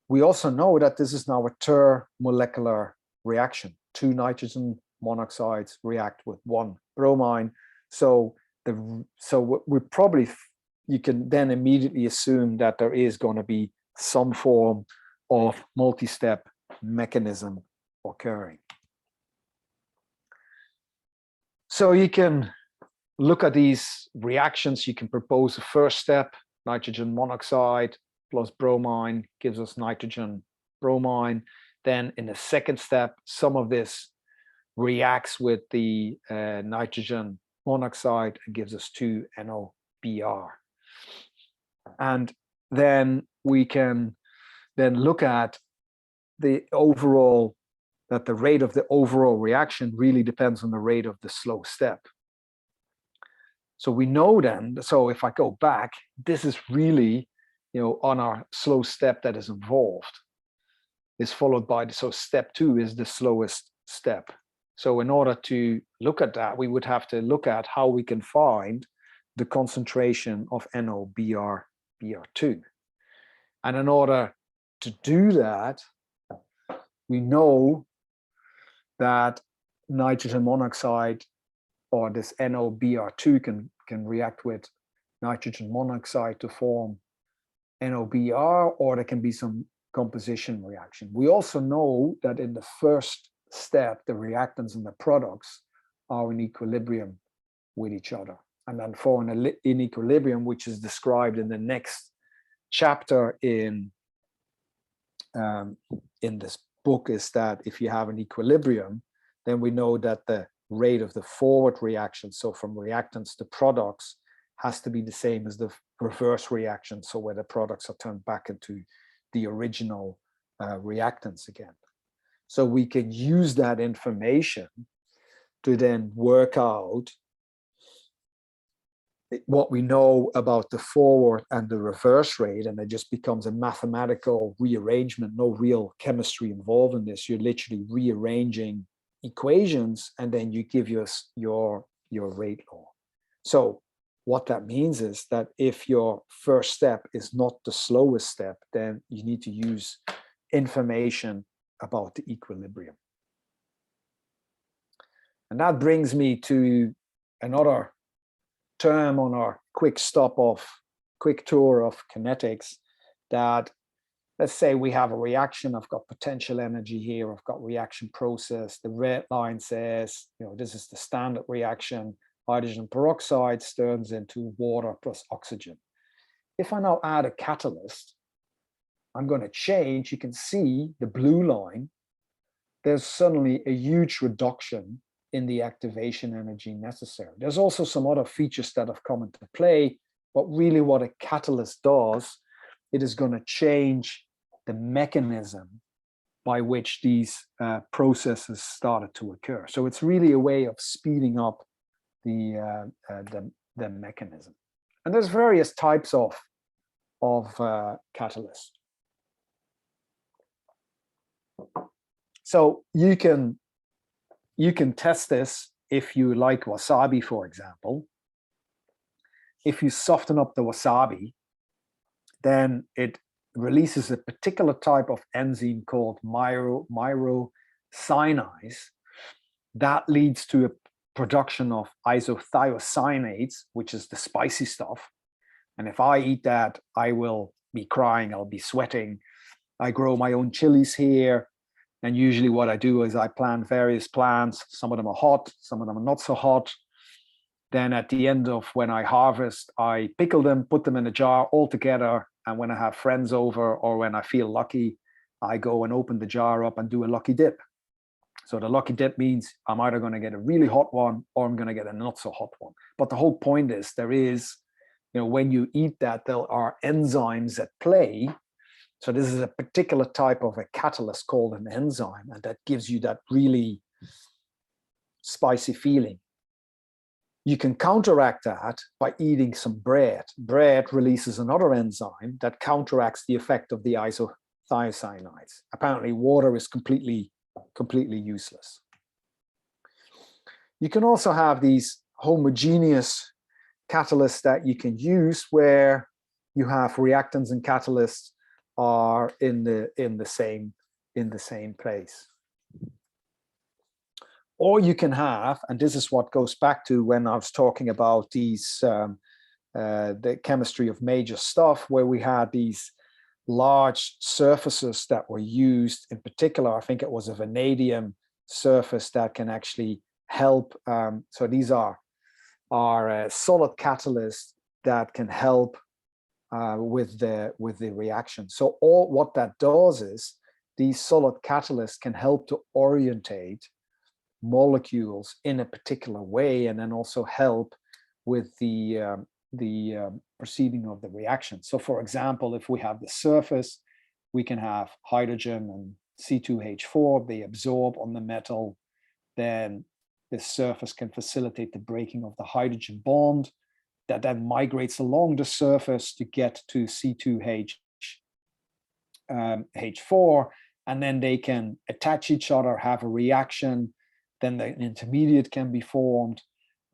we also know that this is now a termolecular reaction. 2 nitrogen monoxides react with 1 bromine. So we probably, you can then immediately assume that there is going to be some form of multi-step mechanism occurring. So you can look at these reactions. You can propose a first step, nitrogen monoxide plus bromine gives us nitrogen bromine. Then in the second step, some of this reacts with the nitrogen monoxide and gives us 2NO-Br. And then we can then look at the overall, that the rate of the overall reaction really depends on the rate of the slow step. So we know then, so if I go back, this is really, on our slow step that is involved, is followed by, so step 2 is the slowest step. So in order to look at that, we would have to look at how we can find the concentration of NO-Br2. And in order to do that, we know that nitrogen monoxide, or this NO-Br2, can react with nitrogen monoxide to form NO-Br, or there can be some composition reaction. We also know that in the first step, the reactants and the products are in equilibrium with each other. And then for an equilibrium, which is described in the next chapter in this book, is that if you have an equilibrium, then we know that the rate of the forward reaction, so from reactants to products, has to be the same as the reverse reaction, so where the products are turned back into the original reactants again. So we can use that information to then work out what we know about the forward and the reverse rate, and it just becomes a mathematical rearrangement, no real chemistry involved in this. You're literally rearranging equations, and then you give us your rate law. So what that means is that if your first step is not the slowest step, then you need to use information about the equilibrium. And that brings me to another term on our quick tour of kinetics, that let's say we have a reaction. I've got potential energy here. I've got reaction process. The red line says, this is the standard reaction. Hydrogen peroxide turns into water plus oxygen. If I now add a catalyst, I'm going to change. You can see the blue line. There's suddenly a huge reduction in the activation energy necessary. There's also some other features that have come into play, but really what a catalyst does, it is going to change the mechanism by which these processes started to occur. So it's really a way of speeding up the mechanism. And there's various types of catalysts. So you can test this if you like wasabi, for example. If you soften up the wasabi, then it releases a particular type of enzyme called myrosinase that leads to a production of isothiocyanates, which is the spicy stuff. And if I eat that, I will be crying, I'll be sweating. I grow my own chilies here. And usually what I do is I plant various plants. Some of them are hot, some of them are not so hot. Then at the end of when I harvest, I pickle them, put them in a jar all together. And when I have friends over or when I feel lucky, I go and open the jar up and do a lucky dip. So the lucky dip means I'm either going to get a really hot one or I'm going to get a not so hot one. But the whole point is there is, when you eat that, there are enzymes at play. So this is a particular type of a catalyst called an enzyme, and that gives you that really spicy feeling. You can counteract that by eating some bread. Bread releases another enzyme that counteracts the effect of the isothiocyanates. Apparently, water is completely useless. You can also have these homogeneous catalysts that you can use where you have reactants and catalysts are in the same place. Or you can have, and this is what goes back to when I was talking about these the chemistry of major stuff, where we had these large surfaces that were used. In particular, I think it was a vanadium surface that can actually help. So these are solid catalysts that can help with the reaction. So what that does is these solid catalysts can help to orientate molecules in a particular way, and then also help with the proceeding of the reaction. So for example, if we have the surface, we can have hydrogen and C2H4, they absorb on the metal, then the surface can facilitate the breaking of the hydrogen bond that then migrates along the surface to get to C2H4, and then they can attach each other, have a reaction, then an intermediate can be formed,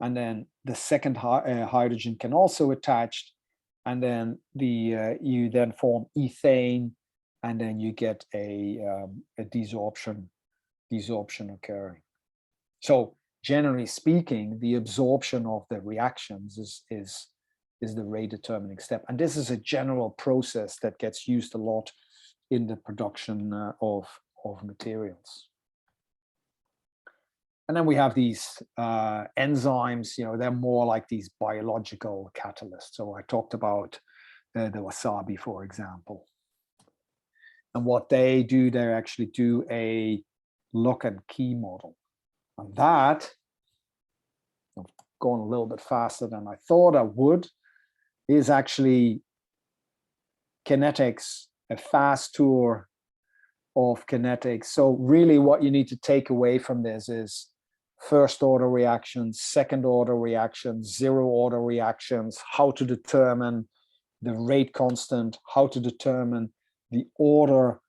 and then the second hydrogen can also attach, and then you then form ethane, and then you get a desorption occurring. So generally speaking, the absorption of the reactions is the rate determining step, and this is a general process that gets used a lot in the production of materials. And then we have these enzymes, they're more like these biological catalysts. So I talked about the wasabi, for example. And what they do, they actually do a lock and key model. And that, I'm going a little bit faster than I thought I would, is actually kinetics, a fast tour of kinetics. So really what you need to take away from this is first order reactions, second order reactions, zero order reactions, how to determine the rate constant, how to determine the order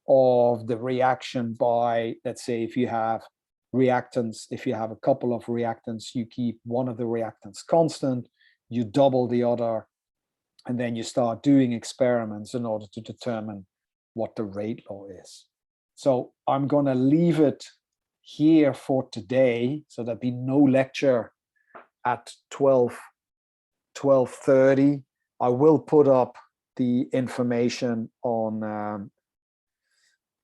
of the reaction by, let's say, if you have reactants, if you have a couple of reactants, you keep one of the reactants constant, you double the other, and then you start doing experiments in order to determine what the rate law is. So I'm going to leave it here for today, so there'll be no lecture at 12:30. I will put up the information on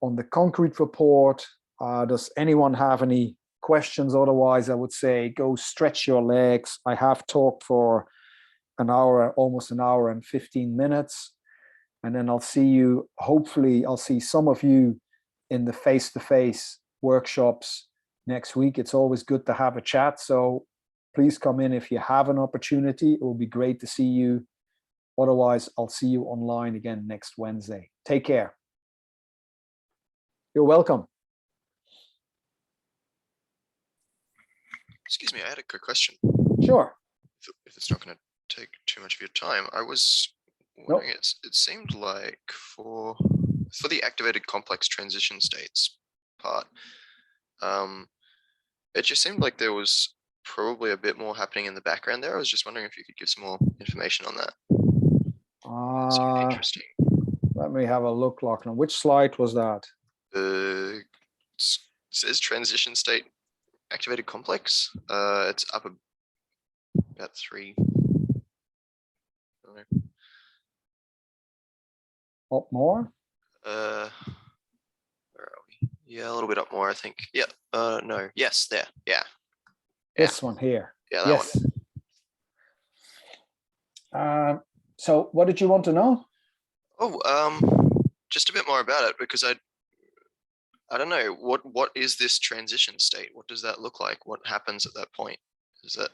the concrete report. Does anyone have any questions? Otherwise, I would say go stretch your legs. I have talked for an hour, almost an hour and 15 minutes. And then I'll see you, hopefully I'll see some of you in the face-to-face workshops next week. It's always good to have a chat. So please come in if you have an opportunity. It will be great to see you. Otherwise, I'll see you online again next Wednesday. Take care. You're welcome. Excuse me, I had a quick question. Sure. If it's not going to take too much of your time, I was wondering, it seemed like for the activated complex transition states part, it just seemed like there was probably a bit more happening in the background there. I was just wondering if you could give some more information on that. It's really interesting. Let me have a look, Lachlan. Which slide was that? It says transition state activated complex. It's up about 3. Up more? Where are we? Yeah, a little bit up more, I think. Yeah. No. Yes, there. Yeah. This one here. Yeah, that one. So what did you want to know? Oh, just a bit more about it, because I don't know, what is this transition state? What does that look like? What happens at that point? Is that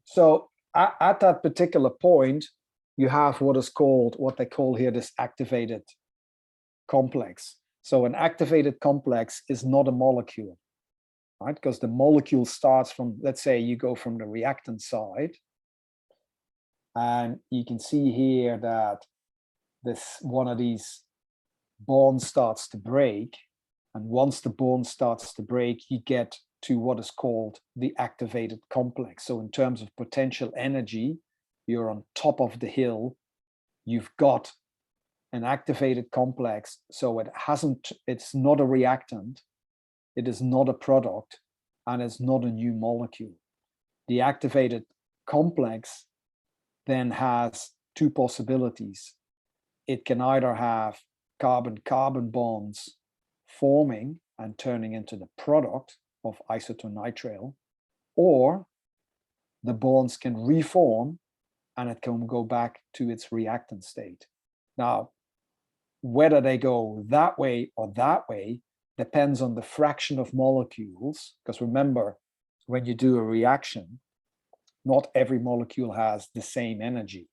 so at that particular point, you have what they call here this activated complex. So an activated complex is not a molecule, right? Because the molecule starts from, let's say you go from the reactant side, and you can see here that one of these bonds starts to break. And once the bond starts to break, you get to what is called the activated complex. So in terms of potential energy, you're on top of the hill. You've got an activated complex. So it's not a reactant. It is not a product, and it's not a new molecule. The activated complex then has 2 possibilities. It can either have carbon-carbon bonds forming and turning into the product of isotonitrile, or the bonds can reform and it can go back to its reactant state. Now, whether they go that way or that way depends on the fraction of molecules, because remember, when you do a reaction, not every molecule has the same energy.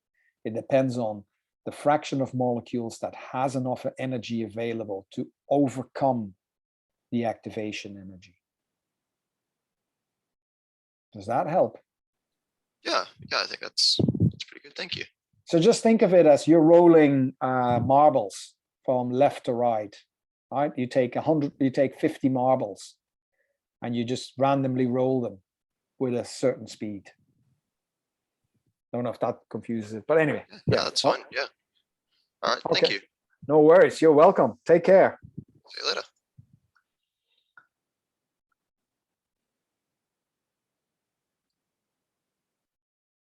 It depends on the fraction of molecules that has enough energy available to overcome the activation energy. Does that help? Yeah, I think that's pretty good. Thank you. So just think of it as you're rolling marbles from left to right. Right? You take 50 marbles, and you just randomly roll them with a certain speed. I don't know if that confuses it, but anyway. Yeah, that's fine. Yeah. All right. Okay. Thank you. No worries. You're welcome. Take care. See you later.